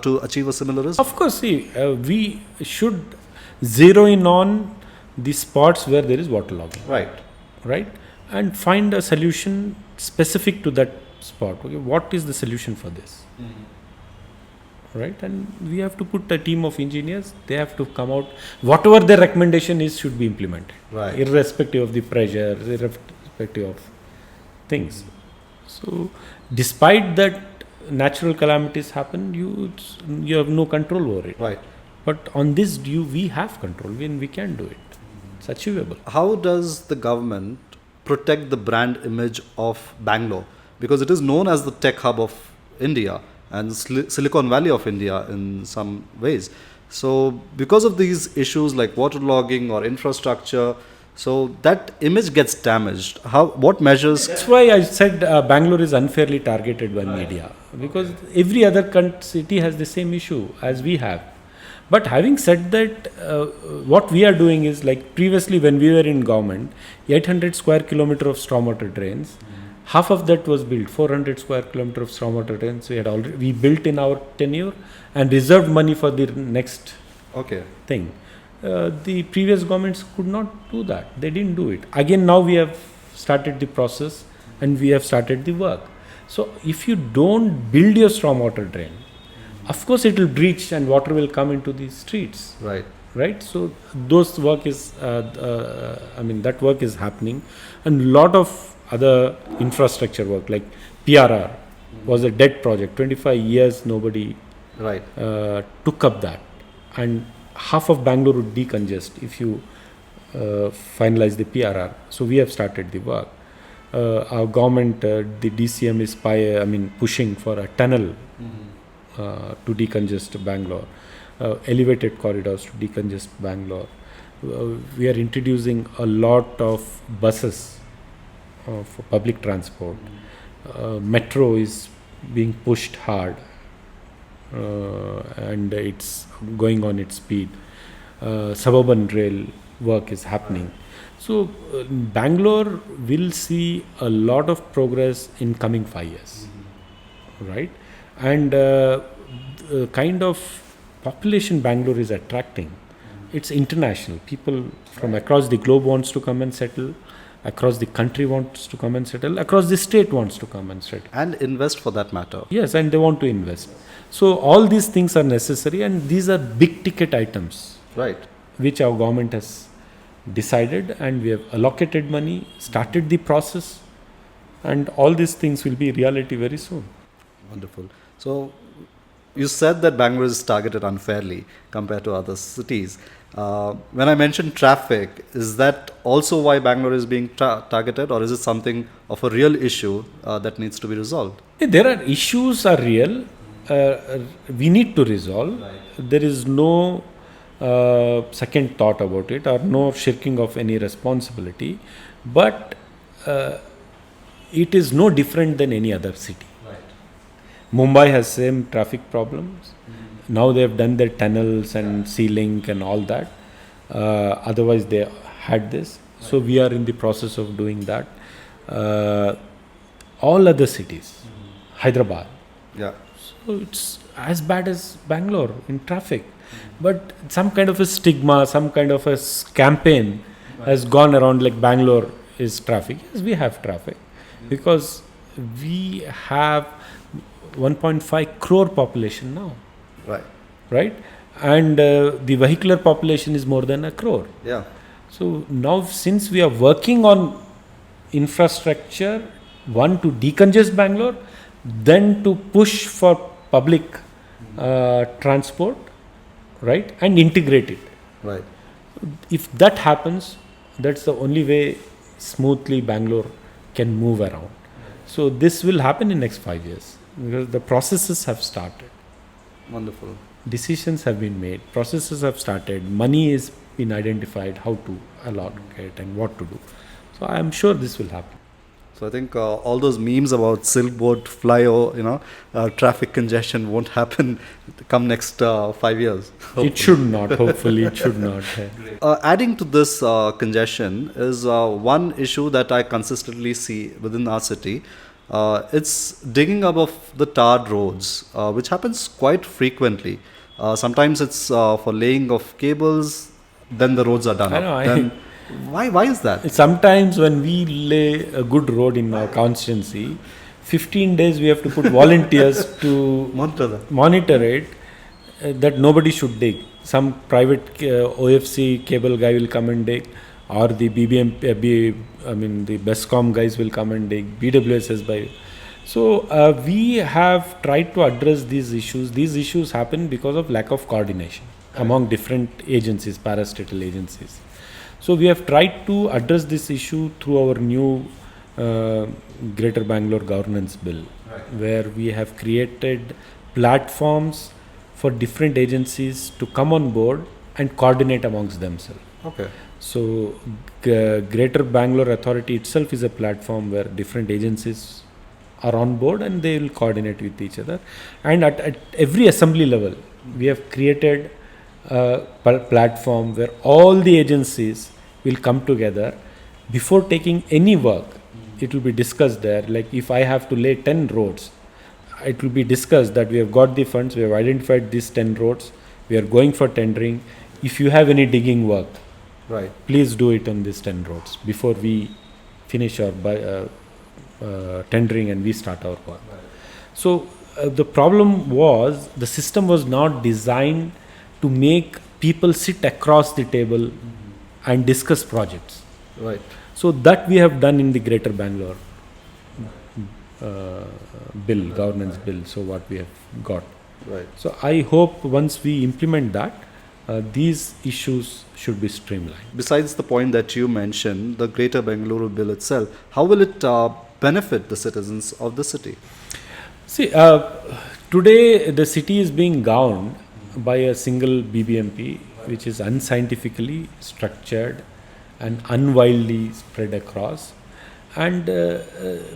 Speaker 1: to achieve a similar result?
Speaker 2: Of course, see, we should zero in on the spots where there is waterlogging. Right, and find a solution specific to that spot. Okay, what is the solution for this? Right, and we have to put a team of engineers. They have to come out. Whatever their recommendation is should be implemented.
Speaker 1: Right.
Speaker 2: Irrespective of the pressure, irrespective of things. So, despite that, natural calamities happen. You have no control over it.
Speaker 1: Right.
Speaker 2: But on this, we have control. We can do it. It's achievable.
Speaker 1: How does the government protect the brand image of Bangalore? Because it is known as the tech hub of India and Silicon Valley of India in some ways. So because of these issues like waterlogging or infrastructure, so that image gets damaged. What measures?
Speaker 2: That's why I said Bangalore is unfairly targeted by media, because every other city has the same issue as we have. But having said that, what we are doing is, like previously when we were in government, 800 square kilometer of stormwater drains, Half of that was built, 400 square kilometer of stormwater drains we built in our tenure and reserved money for the next thing. The previous governments could not do that. They didn't do it. Again, now we have started the process and we have started the work. So if you don't build your stormwater drain, of course it will breach and water will come into the streets. Right. So those work is, that work is happening, and a lot of other infrastructure work like PRR was a dead project. 25 years nobody took up that, and half of Bangalore would decongest if you finalize the PRR. So we have started the work. Our government, the DCM is pushing for a tunnel to decongest Bangalore, elevated corridors to decongest Bangalore. We are introducing a lot of buses for public transport. Metro is being pushed hard, and it's going on its speed. Suburban rail work is happening. So Bangalore will see a lot of progress in coming 5 years, right? And kind of population Bangalore is attracting. It's international. People from across the globe wants to come and settle. Across the country wants to come and settle. Across the state wants to come and settle.
Speaker 1: And invest for that matter.
Speaker 2: Yes, and they want to invest. So all these things are necessary, and these are big ticket items.
Speaker 1: Right.
Speaker 2: Which our government has decided, and we have allocated money, started the process, and all these things will be reality very soon.
Speaker 1: Wonderful. So you said that Bangalore is targeted unfairly compared to other cities. When I mentioned traffic, is that also why Bangalore is being targeted, or is it something of a real issue that needs to be resolved?
Speaker 2: There are issues are real. We need to resolve. There is no second thought about it, or no shirking of any responsibility. But it is no different than any other city. Mumbai has same traffic problems. Now they have done their tunnels and C-Link and all that. Otherwise they had this. So we are in the process of doing that. All other cities, Hyderabad. So it's as bad as Bangalore in traffic. But some kind of a stigma, some kind of a campaign has gone around like Bangalore is traffic. Yes, we have traffic because we have 1.5 crore population now. Right? And the vehicular population is more than a crore. So now since we are working on infrastructure, one to decongest Bangalore, then to push for public transport, right, and integrate it. If that happens, that's the only way smoothly Bangalore can move around. So this will happen in next 5 years because the processes have started.
Speaker 1: Wonderful.
Speaker 2: Decisions have been made, processes have started, money is been identified, how to allocate and what to do. So I am sure this will happen.
Speaker 1: So I think all those memes about silk board flyover, traffic congestion won't happen come next 5 years.
Speaker 2: Hopefully. It should not. Hopefully, it should not.
Speaker 1: Adding to this congestion is one issue that I consistently see within our city. It's digging up of the tarred roads, which happens quite frequently. Sometimes it's for laying of cables, then the roads are done up. Why is that?
Speaker 2: Sometimes when we lay a good road in our constituency, 15 days we have to put volunteers to monitor it, that nobody should dig. Some private OFC cable guy will come and dig, or the BBMP, the BESCOM guys will come and dig, BWSS by. So we have tried to address these issues. These issues happen because of lack of coordination among different agencies, parastatal agencies. So we have tried to address this issue through our new Greater Bengaluru Governance Bill, where we have created platforms for different agencies to come on board and coordinate amongst themselves. So Greater Bangalore Authority itself is a platform where different agencies are on board and they will coordinate with each other. And at every assembly level, we have created a platform where all the agencies will come together before taking any work. It will be discussed there. Like if I have to lay 10 roads, it will be discussed that we have got the funds, we have identified these 10 roads, we are going for tendering. If you have any digging work,
Speaker 1: Right.
Speaker 2: please do it on these 10 roads before we finish our tendering and we start our work. So the problem was the system was not designed to make people sit across the table and discuss projects.
Speaker 1: Right.
Speaker 2: So that we have done in the Greater Bangalore bill, governance bill. So what we have got.
Speaker 1: Right.
Speaker 2: So I hope once we implement that, these issues should be streamlined.
Speaker 1: Besides the point that you mentioned, the Greater Bengaluru Bill itself, how will it benefit the citizens of the city?
Speaker 2: See, today the city is being governed by a single BBMP, which is unscientifically structured and unwildly spread across. And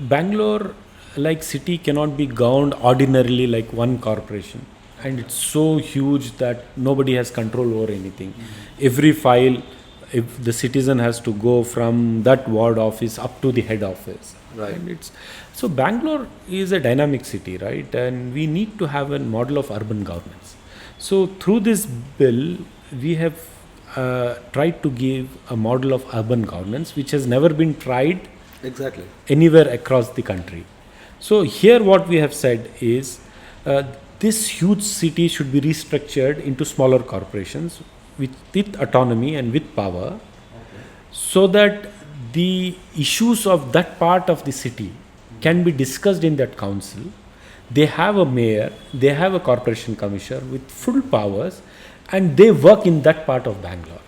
Speaker 2: Bangalore, like city, cannot be governed ordinarily like one corporation. And it's so huge that nobody has control over anything. Every file, if the citizen has to go from that ward office up to the head office.
Speaker 1: Right.
Speaker 2: And so Bangalore is a dynamic city, right? And we need to have a model of urban governance. So through this bill, we have tried to give a model of urban governance which has never been tried
Speaker 1: Exactly.
Speaker 2: anywhere across the country. So here what we have said is this huge city should be restructured into smaller corporations with autonomy and with power, so that the issues of that part of the city can be discussed in that council. They have a mayor, they have a corporation commissioner with full powers, and they work in that part of Bangalore.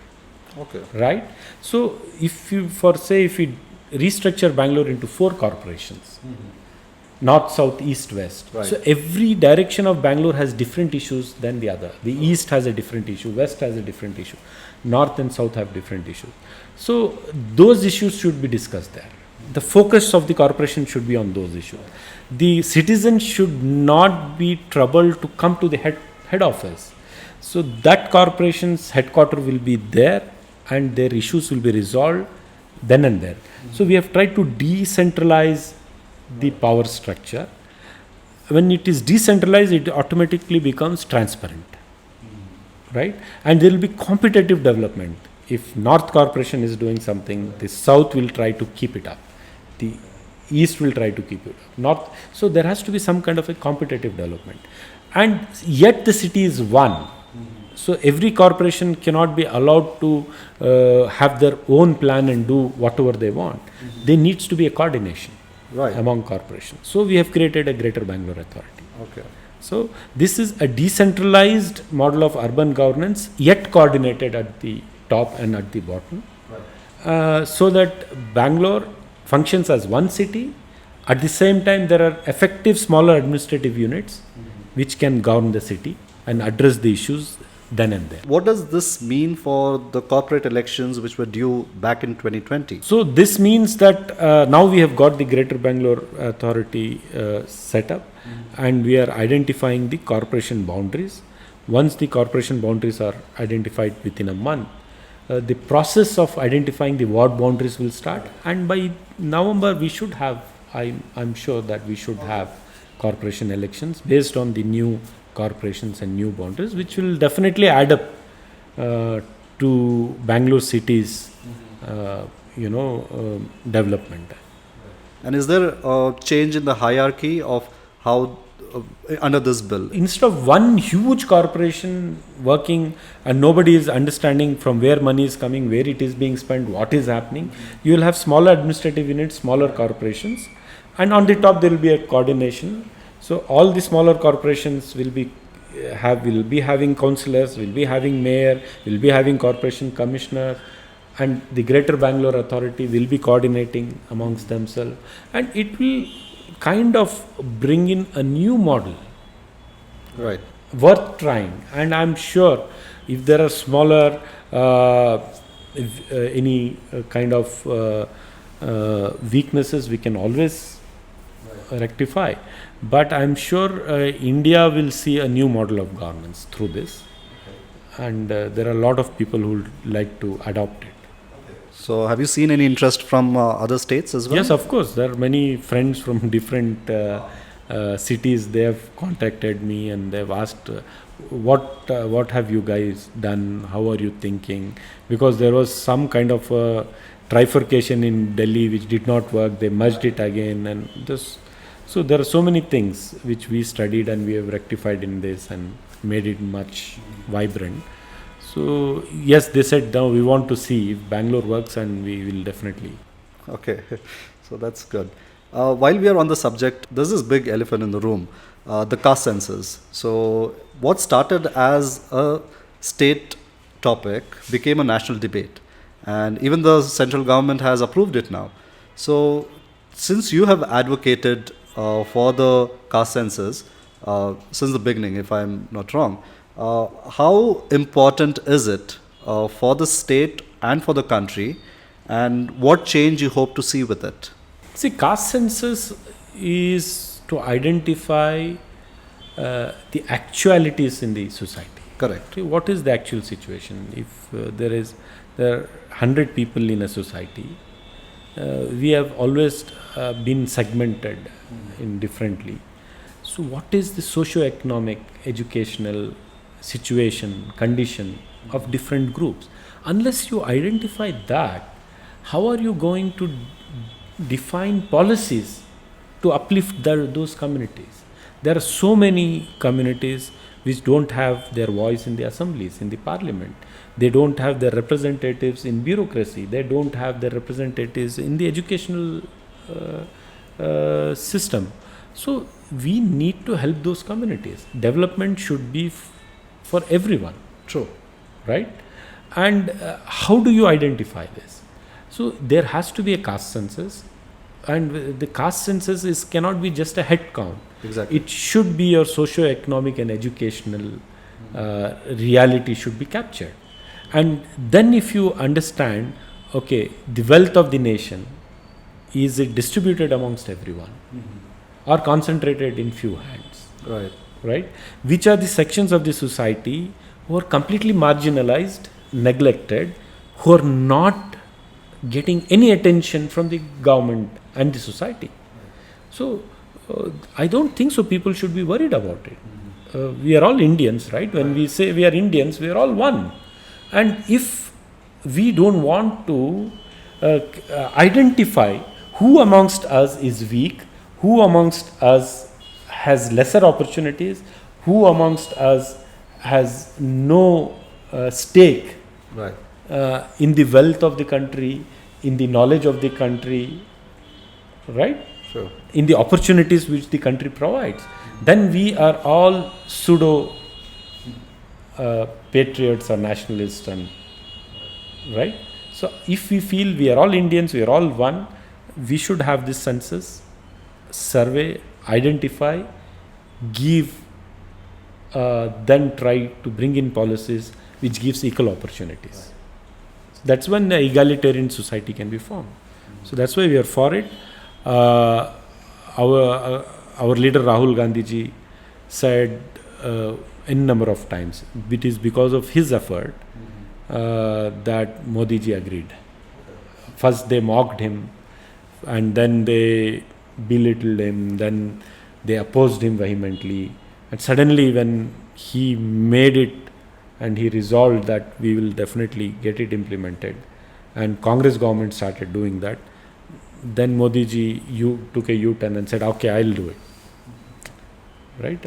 Speaker 1: Okay.
Speaker 2: Right? So if you restructure Bangalore into 4 corporations, north, south, east, west.
Speaker 1: Right.
Speaker 2: So every direction of Bangalore has different issues than the other. The east has a different issue, west has a different issue, north and south have different issues. So those issues should be discussed there. The focus of the corporation should be on those issues. The citizens should not be troubled to come to the head office. So that corporation's headquarters will be there and their issues will be resolved then and there. So we have tried to decentralize the power structure. When it is decentralized, it automatically becomes transparent, right? And there will be competitive development. If North Corporation is doing something, the South will try to keep it up. The East will try to keep it up. So there has to be some kind of a competitive development. And yet the city is one. So every corporation cannot be allowed to have their own plan and do whatever they want. There needs to be a coordination.
Speaker 1: Right.
Speaker 2: Among corporations. So we have created a Greater Bangalore Authority.
Speaker 1: Okay.
Speaker 2: So this is a decentralized model of urban governance, yet coordinated at the top and at the bottom, so that Bangalore functions as one city. At the same time, there are effective smaller administrative units which can govern the city and address the issues then and there.
Speaker 1: What does this mean for the corporate elections which were due back in 2020?
Speaker 2: So this means that now we have got the Greater Bangalore Authority set up, and we are identifying the corporation boundaries. Once the corporation boundaries are identified within a month, the process of identifying the ward boundaries will start, and by November we should have, I'm sure that we should have corporation elections based on the new corporations and new boundaries, which will definitely add up to Bangalore city's development.
Speaker 1: And is there a change in the hierarchy of how under this bill?
Speaker 2: Instead of one huge corporation working and nobody is understanding from where money is coming, where it is being spent, what is happening, you will have smaller administrative units, smaller corporations, and on the top there will be a coordination. So all the smaller corporations will be having councillors, will be having mayor, will be having corporation commissioner, and the Greater Bangalore Authority will be coordinating amongst themselves, and it will kind of bring in a new model,
Speaker 1: right,
Speaker 2: worth trying. And I'm sure if there are smaller any kind of weaknesses, we can always rectify. But I'm sure India will see a new model of governance through this, and there are a lot of people who would like to adopt it.
Speaker 1: So have you seen any interest from other states as well?
Speaker 2: Yes, of course. There are many friends from different cities. They have contacted me and they've asked, what have you guys done? How are you thinking? Because there was some kind of a trifurcation in Delhi which did not work. They merged it again, and this. So there are so many things which we studied and we have rectified in this and made it much vibrant. So yes, they said now we want to see if Bangalore works, and we will definitely.
Speaker 1: Okay, so that's good. While we are on the subject, there's this big elephant in the room, the caste census. So what started as a state topic became a national debate, and even the central government has approved it now. So since you have advocated for the caste census since the beginning, if I'm not wrong, how important is it for the state and for the country, and what change you hope to see with it?
Speaker 2: See, caste census is to identify the actualities in the society.
Speaker 1: Correct.
Speaker 2: See, what is the actual situation? If there are 100 people in a society, we have always been segmented in differently. So what is the socio-economic, educational situation, condition of different groups? Unless you identify that, how are you going to define policies to uplift those communities? There are so many communities which don't have their voice in the assemblies, in the parliament. They don't have their representatives in bureaucracy. They don't have their representatives in the educational system. So we need to help those communities. Development should be for everyone.
Speaker 1: True.
Speaker 2: Right? And how do you identify this? So there has to be a caste census, and the caste census cannot be just a head count.
Speaker 1: Exactly.
Speaker 2: It should be your socio-economic and educational reality should be captured. And then if you understand, okay, the wealth of the nation, is it distributed amongst everyone or concentrated in few hands?
Speaker 1: Right.
Speaker 2: Right? Which are the sections of the society who are completely marginalized, neglected, who are not getting any attention from the government and the society? So I don't think so people should be worried about it. We are all Indians, right? When we say we are Indians, we are all one. And if we don't want to identify who amongst us is weak, who amongst us has lesser opportunities, who amongst us has no stake
Speaker 1: Right.
Speaker 2: in the wealth of the country, in the knowledge of the country, right?
Speaker 1: Sure.
Speaker 2: In the opportunities which the country provides, then we are all pseudo patriots or nationalists, and right. So if we feel we are all Indians, we are all one, we should have this census, survey, identify, give, then try to bring in policies which gives equal opportunities. That's when the egalitarian society can be formed. So that's why we are for it. Our leader Rahul Gandhi ji said n number of times, it is because of his effort that Modi ji agreed. First they mocked him, and then they belittled him, then they opposed him vehemently, and suddenly when he made it and he resolved that we will definitely get it implemented, and Congress government started doing that, then Modi ji took a U-turn and said, okay, I'll do it, right?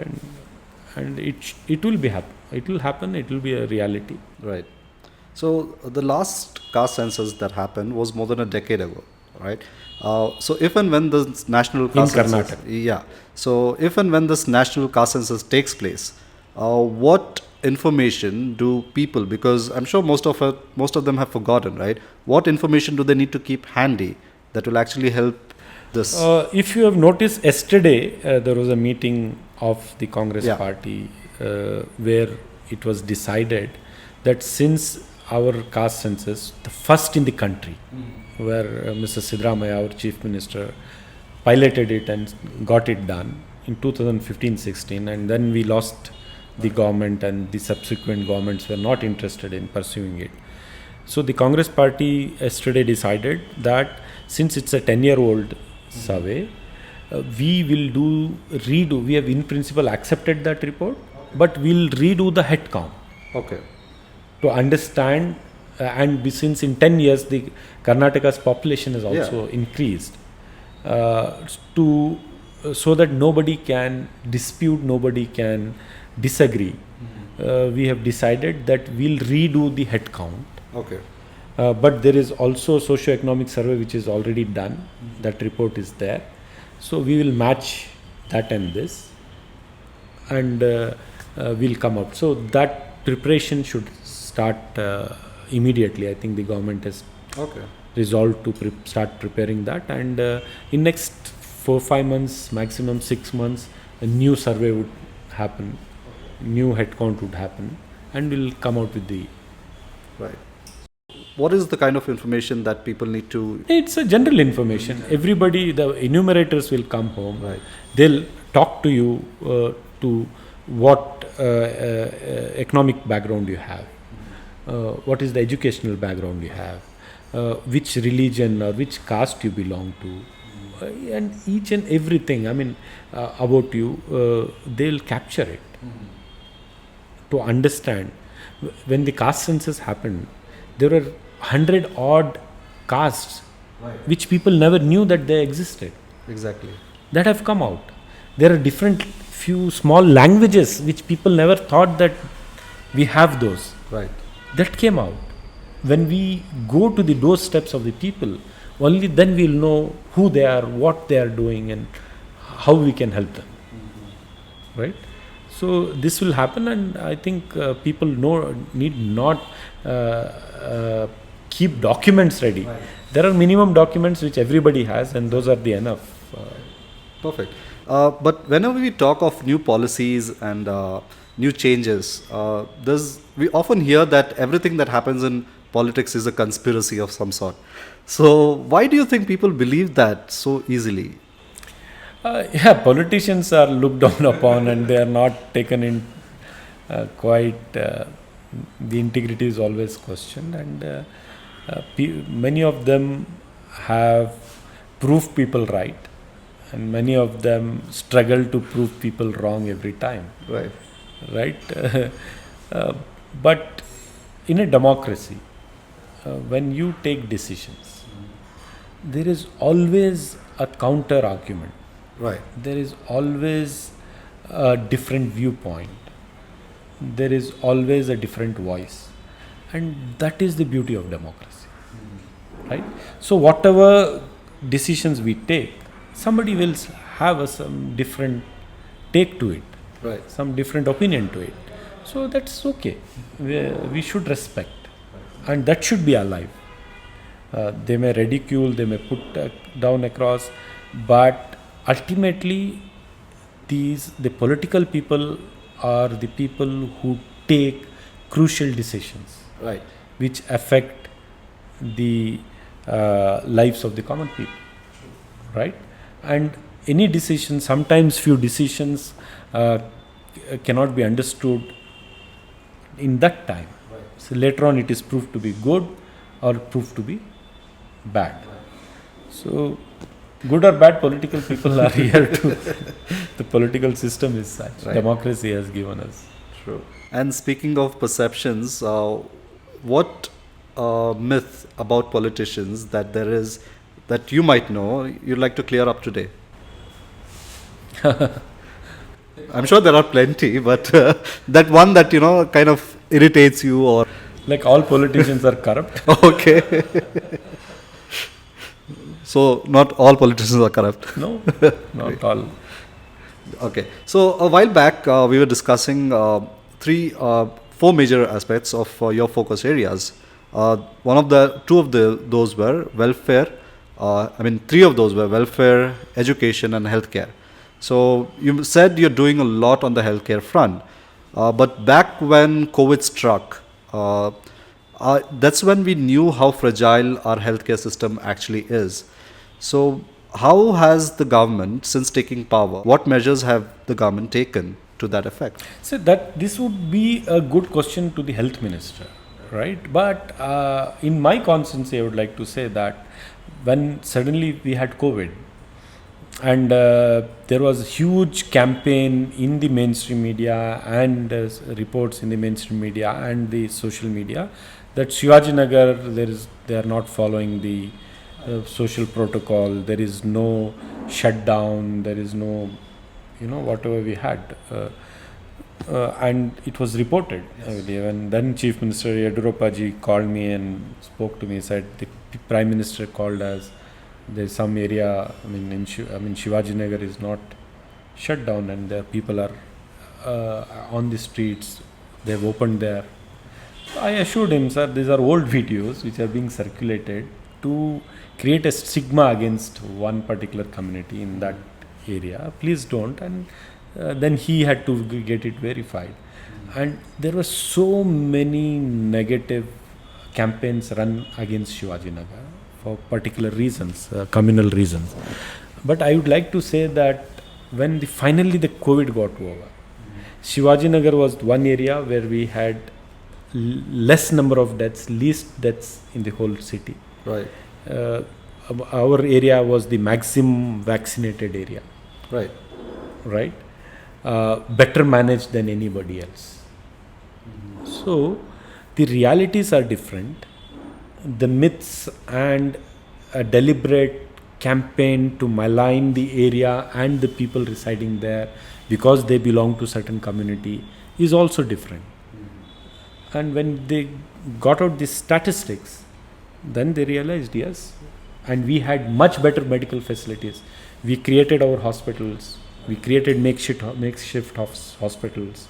Speaker 2: And it will be happen. It will happen. It will be a reality.
Speaker 1: Right. So the last caste census that happened was more than a decade ago, right? So if and when the national caste census,
Speaker 2: Karnataka.
Speaker 1: yeah. So if and when this national caste census takes place, what information do people? Because I'm sure most of them have forgotten, right? What information do they need to keep handy that will actually help this?
Speaker 2: If you have noticed, yesterday there was a meeting of the Congress party where it was decided that since our caste census, the first in the country, where Mr. Sidramaya, our Chief Minister, piloted it and got it done in 2015-16, and then we lost the government and the subsequent governments were not interested in pursuing it. So the Congress party yesterday decided that since it's a 10-year-old survey, we will redo. We have in principle accepted that report, but we'll redo the head count.
Speaker 1: Okay.
Speaker 2: To understand, since in 10 years the Karnataka's population has also increased, so that nobody can dispute, nobody can disagree. We have decided that we'll redo the head count.
Speaker 1: Okay.
Speaker 2: But there is also a socio-economic survey which is already done. That report is there. So we will match that and this, and we'll come out. So that preparation should start immediately. I think the government has resolved to start preparing that, and in next 4-5 months, maximum 6 months, a new survey would happen, new head count would happen, and we'll come out with the.
Speaker 1: Right. What is the kind of information that people need to?
Speaker 2: It's a general information. Everybody, the enumerators will come home.
Speaker 1: Right.
Speaker 2: They'll talk to you to what economic background you have, what is the educational background you have, which religion or which caste you belong to, and each and everything. I mean, about you, they'll capture it to understand. When the caste census happened, there were 100 odd castes which people never knew that they existed.
Speaker 1: Exactly.
Speaker 2: That have come out. There are different few small languages which people never thought that we have those.
Speaker 1: Right.
Speaker 2: That came out. When we go to the doorsteps of the people, only then we'll know who they are, what they are doing, and how we can help them. Right? So this will happen, and I think people need not keep documents ready.
Speaker 1: Right.
Speaker 2: There are minimum documents which everybody has, and those are the enough.
Speaker 1: Perfect. But whenever we talk of new policies and new changes, we often hear that everything that happens in politics is a conspiracy of some sort. So why do you think people believe that so easily?
Speaker 2: Politicians are looked down upon, and they are not taken in quite. The integrity is always questioned, and many of them have proved people right, and many of them struggle to prove people wrong every time.
Speaker 1: Right.
Speaker 2: Right. But in a democracy, when you take decisions, there is always a counter argument.
Speaker 1: Right.
Speaker 2: There is always a different viewpoint. There is always a different voice. And that is the beauty of democracy. Right? So whatever decisions we take, somebody will have some different take to it.
Speaker 1: Right.
Speaker 2: Some different opinion to it. So that's okay. We should respect. And that should be alive. They may ridicule, they may put down across, but ultimately, the political people are the people who take crucial decisions,
Speaker 1: right,
Speaker 2: which affect the lives of the common people, right? And any decision, sometimes few decisions cannot be understood in that time.
Speaker 1: Right.
Speaker 2: So later on, it is proved to be good or proved to be bad. So good or bad, political people are here to. The political system is such. Right. Democracy has given us.
Speaker 1: True. And speaking of perceptions, what myth about politicians that there is that you might know you'd like to clear up today? I'm sure there are plenty, but that one that kind of irritates you, or
Speaker 2: like all politicians are corrupt.
Speaker 1: Okay. So not all politicians are corrupt.
Speaker 2: No, not all.
Speaker 1: Okay. So a while back we were discussing four major aspects of your focus areas. Two of those were welfare. Three of those were welfare, education, and healthcare. So you said you're doing a lot on the healthcare front, but back when COVID struck, that's when we knew how fragile our healthcare system actually is. So how has the government, since taking power, what measures have the government taken to that effect?
Speaker 2: So this would be a good question to the health minister, right? But in my constancy, I would like to say that when suddenly we had COVID, and there was a huge campaign in the mainstream media and reports in the mainstream media and the social media that Shivajinagar, they are not following the social protocol. There is no shutdown. There is no, whatever we had. And it was reported, I believe. And then Chief Minister Yedurappa called me and spoke to me. Said the Prime Minister called us. There's some area. Shivajinagar is not shut down, and the people are on the streets. They've opened there. I assured him, sir, these are old videos which are being circulated to create a stigma against one particular community in that area. Please don't. And then he had to get it verified. And there were so many negative campaigns run against Shivajinagar for particular reasons, communal reasons. But I would like to say that when finally the COVID got over, Shivajinagar was one area where we had less number of deaths, least deaths in the whole city.
Speaker 1: Right.
Speaker 2: Our area was the maximum vaccinated area.
Speaker 1: Right.
Speaker 2: Right. Better managed than anybody else. So the realities are different. The myths and a deliberate campaign to malign the area and the people residing there because they belong to certain community is also different. And when they got out these statistics, then they realized, yes, and we had much better medical facilities. We created our hospitals. We created makeshift hospitals.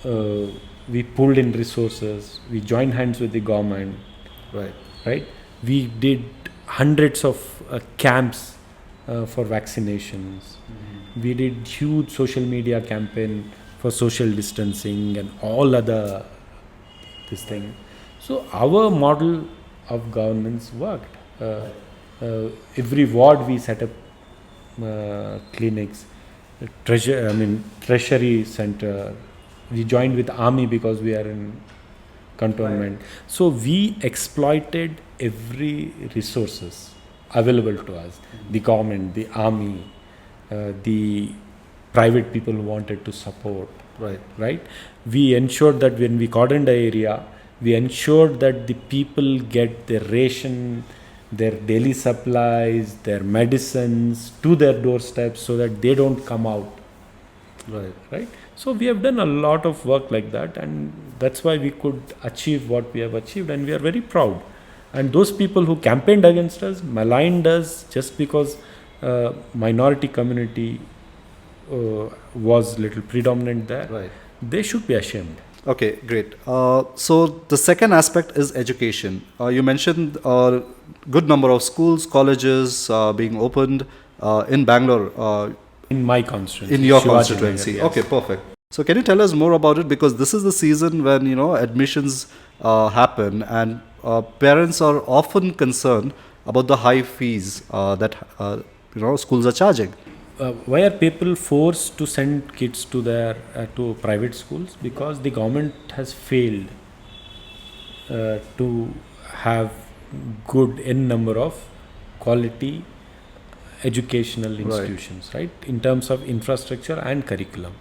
Speaker 2: We pulled in resources. We joined hands with the government. Right. We did hundreds of camps for vaccinations. We did huge social media campaign for social distancing and all other this thing. So our model of governance worked. Every ward we set up clinics, treasury center. We joined with army because we are in cantonment. Right. So we exploited every resources available to us. The government, the army, the private people who wanted to support. Right. We ensured that when we cordoned the area, we ensured that the people get their ration, their daily supplies, their medicines to their doorsteps so that they don't come out. Right. So we have done a lot of work like that, and that's why we could achieve what we have achieved, and we are very proud. And those people who campaigned against us, maligned us just because minority community was little predominant there, they should be ashamed.
Speaker 1: Okay, great. So the second aspect is education. You mentioned a good number of schools, colleges being opened in Bangalore.
Speaker 2: In my constituency.
Speaker 1: In your constituency.
Speaker 2: Yes.
Speaker 1: Okay, perfect. So can you tell us more about it? Because this is the season when, admissions happen, and parents are often concerned about the high fees that, schools are charging.
Speaker 2: Why are people forced to send kids to their to private schools? Because the government has failed to have good n number of quality educational institutions, right? In terms of infrastructure and curriculum.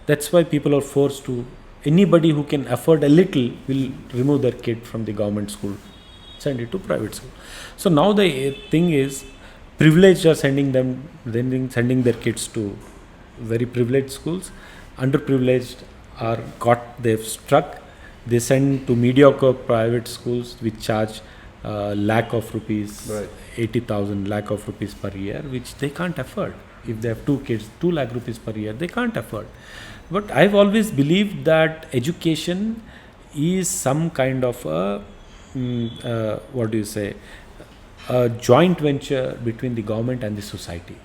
Speaker 2: That's why people are forced to, anybody who can afford a little will remove their kid from the government school, send it to private school. So now the thing is, privileged are sending their kids to very privileged schools. Underprivileged they've struck. They send to mediocre private schools which charge lakh of rupees, 80,000 lakh of rupees per year, which they can't afford. If they have 2 kids, 2 lakh rupees per year, they can't afford. But I've always believed that education is some kind of a joint venture between the government and the society.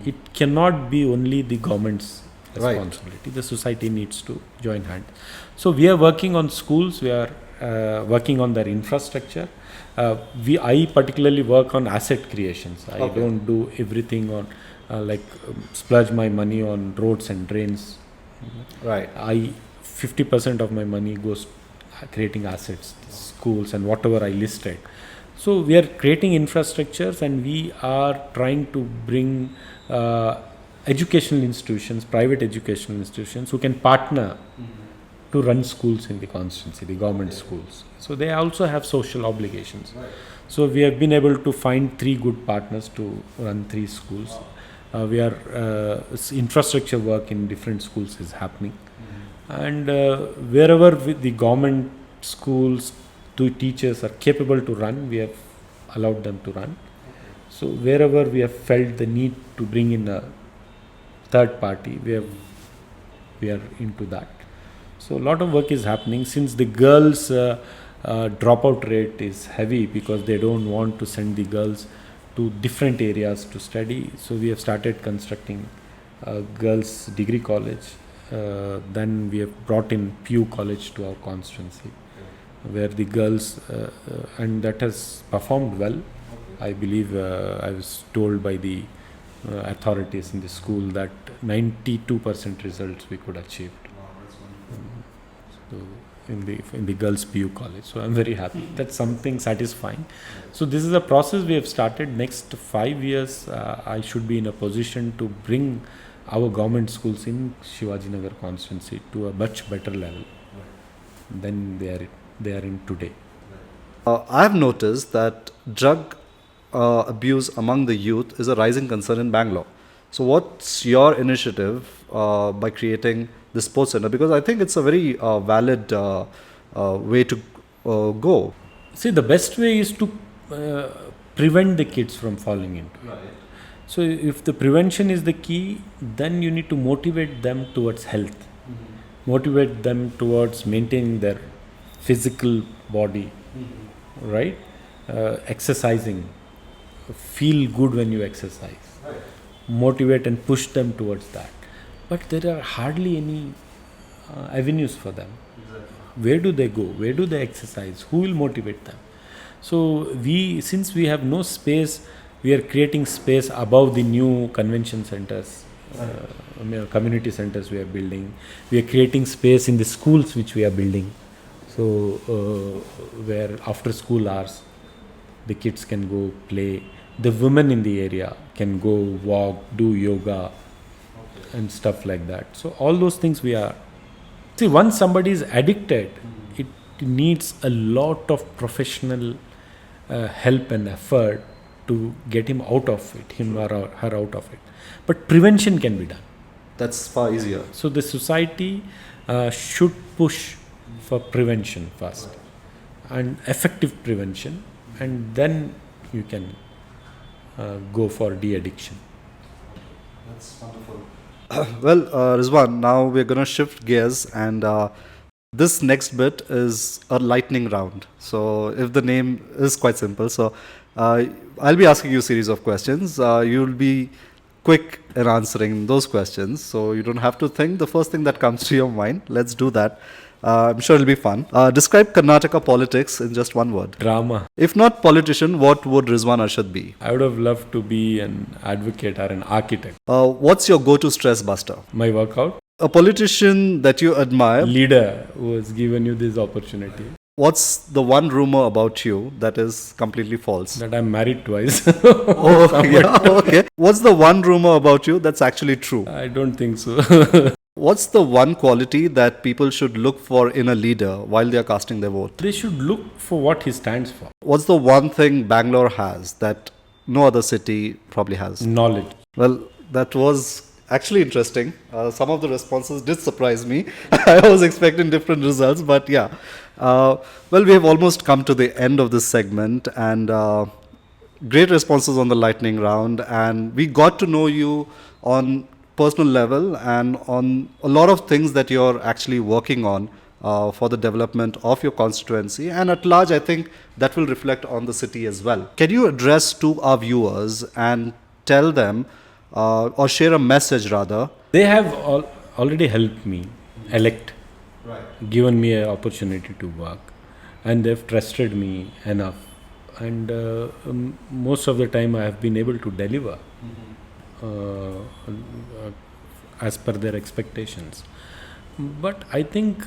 Speaker 2: It cannot be only the government's responsibility. The society needs to join hands. So we are working on schools. We are working on their infrastructure. I particularly work on asset creations. I don't do everything on splurge my money on roads and drains. 50% of my money goes. creating assets, schools and whatever I listed. So we are creating infrastructures, and we are trying to bring educational institutions, private educational institutions, who can partner to run schools in the constituency, the government schools. So they also have social obligations. So we have been able to find 3 good partners to run 3 schools. We are infrastructure work in different schools is happening, and wherever the government schools, the teachers are capable to run, we have allowed them to run. So wherever we have felt the need to bring in a third party, we are into that. So a lot of work is happening, since the girls dropout rate is heavy because they don't want to send the girls to different areas to study. So we have started constructing a girls degree college. Then we have brought in PU college to our constituency, where the girls, and that has performed well. I believe I was told by the authorities in the school that 92% results we could achieve. So in the girls PU college. So I'm very happy. That's something satisfying. So this is a process we have started. Next 5 years, I should be in a position to bring our government schools in Shivajinagar constituency to a much better level than they are in today.
Speaker 1: I have noticed that drug abuse among the youth is a rising concern in Bangalore. So, what's your initiative by creating the sports center? Because I think it's a very valid way to go.
Speaker 2: See, the best way is to prevent the kids from falling into it.
Speaker 1: Right.
Speaker 2: So, if the prevention is the key, then you need to motivate them towards health, motivate them towards maintaining their physical body, right? Exercising, feel good when you exercise,
Speaker 1: Right.
Speaker 2: motivate and push them towards that. But there are hardly any avenues for them.
Speaker 1: Exactly.
Speaker 2: Where do they go? Where do they exercise? Who will motivate them? So since we have no space, we are creating space above the new convention centers, community centers we are building. We are creating space in the schools which we are building. So where after school hours, the kids can go play. The women in the area can go walk, do yoga, and stuff like that. So all those things we are. See, once somebody is addicted, it needs a lot of professional help and effort to get him out of it, him or her out of it. But prevention can be done.
Speaker 1: That's far easier.
Speaker 2: So the society should push for prevention first, and effective prevention, and then you can go for de-addiction.
Speaker 1: That's wonderful. Well, Rizwan, now we're going to shift gears, and this next bit is a lightning round. So, if the name is quite simple, so I'll be asking you a series of questions. You'll be quick in answering those questions, so you don't have to think. The first thing that comes to your mind, let's do that. I'm sure it'll be fun. Describe Karnataka politics in just one word.
Speaker 2: Drama.
Speaker 1: If not politician, what would Rizwan Arshad be?
Speaker 2: I would have loved to be an advocate or an architect.
Speaker 1: What's your go-to stress buster?
Speaker 2: My workout.
Speaker 1: A politician that you admire.
Speaker 2: Leader who has given you this opportunity.
Speaker 1: What's the one rumor about you that is completely false?
Speaker 2: That I'm married twice.
Speaker 1: Oh, yeah, okay. What's the one rumor about you that's actually true?
Speaker 2: I don't think so.
Speaker 1: What's the one quality that people should look for in a leader while they are casting their vote?
Speaker 2: They should look for what he stands for.
Speaker 1: What's the one thing Bangalore has that no other city probably has?
Speaker 2: Knowledge.
Speaker 1: Well, that was actually interesting. Some of the responses did surprise me. I was expecting different results, but yeah. Well, we have almost come to the end of this segment, and great responses on the lightning round, and we got to know you on personal level and on a lot of things that you're actually working on for the development of your constituency, and at large I think that will reflect on the city as well. Can you address to our viewers and tell them or share a message rather?
Speaker 2: They have already helped me elect,
Speaker 1: Right.
Speaker 2: given me an opportunity to work, and they've trusted me enough, and most of the time I have been able to deliver as per their expectations. But I think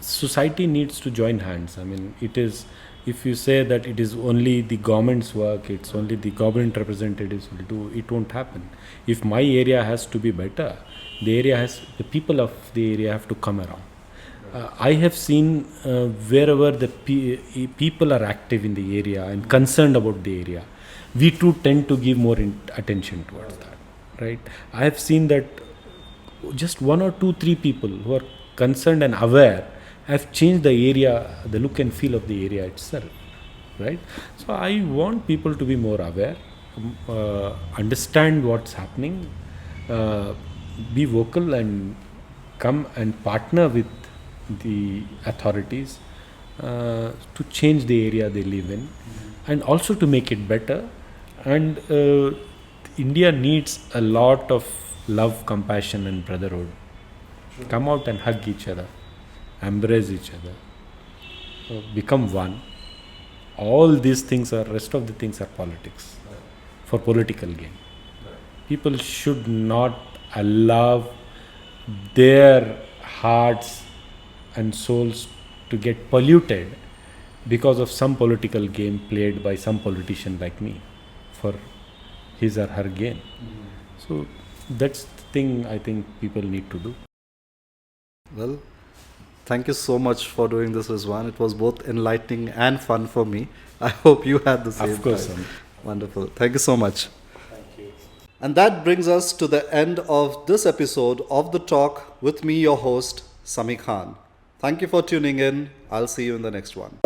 Speaker 2: society needs to join hands. I mean, it is, if you say that it is only the government's work, it's only the government representatives will do, it won't happen. If my area has to be better, the people of the area have to come around. I have seen wherever the people are active in the area and concerned about the area, we too tend to give more attention towards that, right? I have seen that just one or two, three people who are concerned and aware have changed the area, the look and feel of the area itself, right? So I want people to be more aware, understand what's happening, be vocal and come and partner with the authorities to change the area they live in, and also to make it better. And India needs a lot of love, compassion and brotherhood. Come out and hug each other, embrace each other, become one. All these things are, rest of the things are politics, for political gain. People should not allow their hearts and souls to get polluted because of some political game played by some politician like me for his or her gain. So that's the thing I think people need to do.
Speaker 1: Well, thank you so much for doing this, Rizwan. It was both enlightening and fun for me. I hope you had the same.
Speaker 2: Of course.
Speaker 1: Time. Wonderful. Thank you so much. Thank you. And that brings us to the end of this episode of The Talk with me, your host, Sami Khan. Thank you for tuning in. I'll see you in the next one.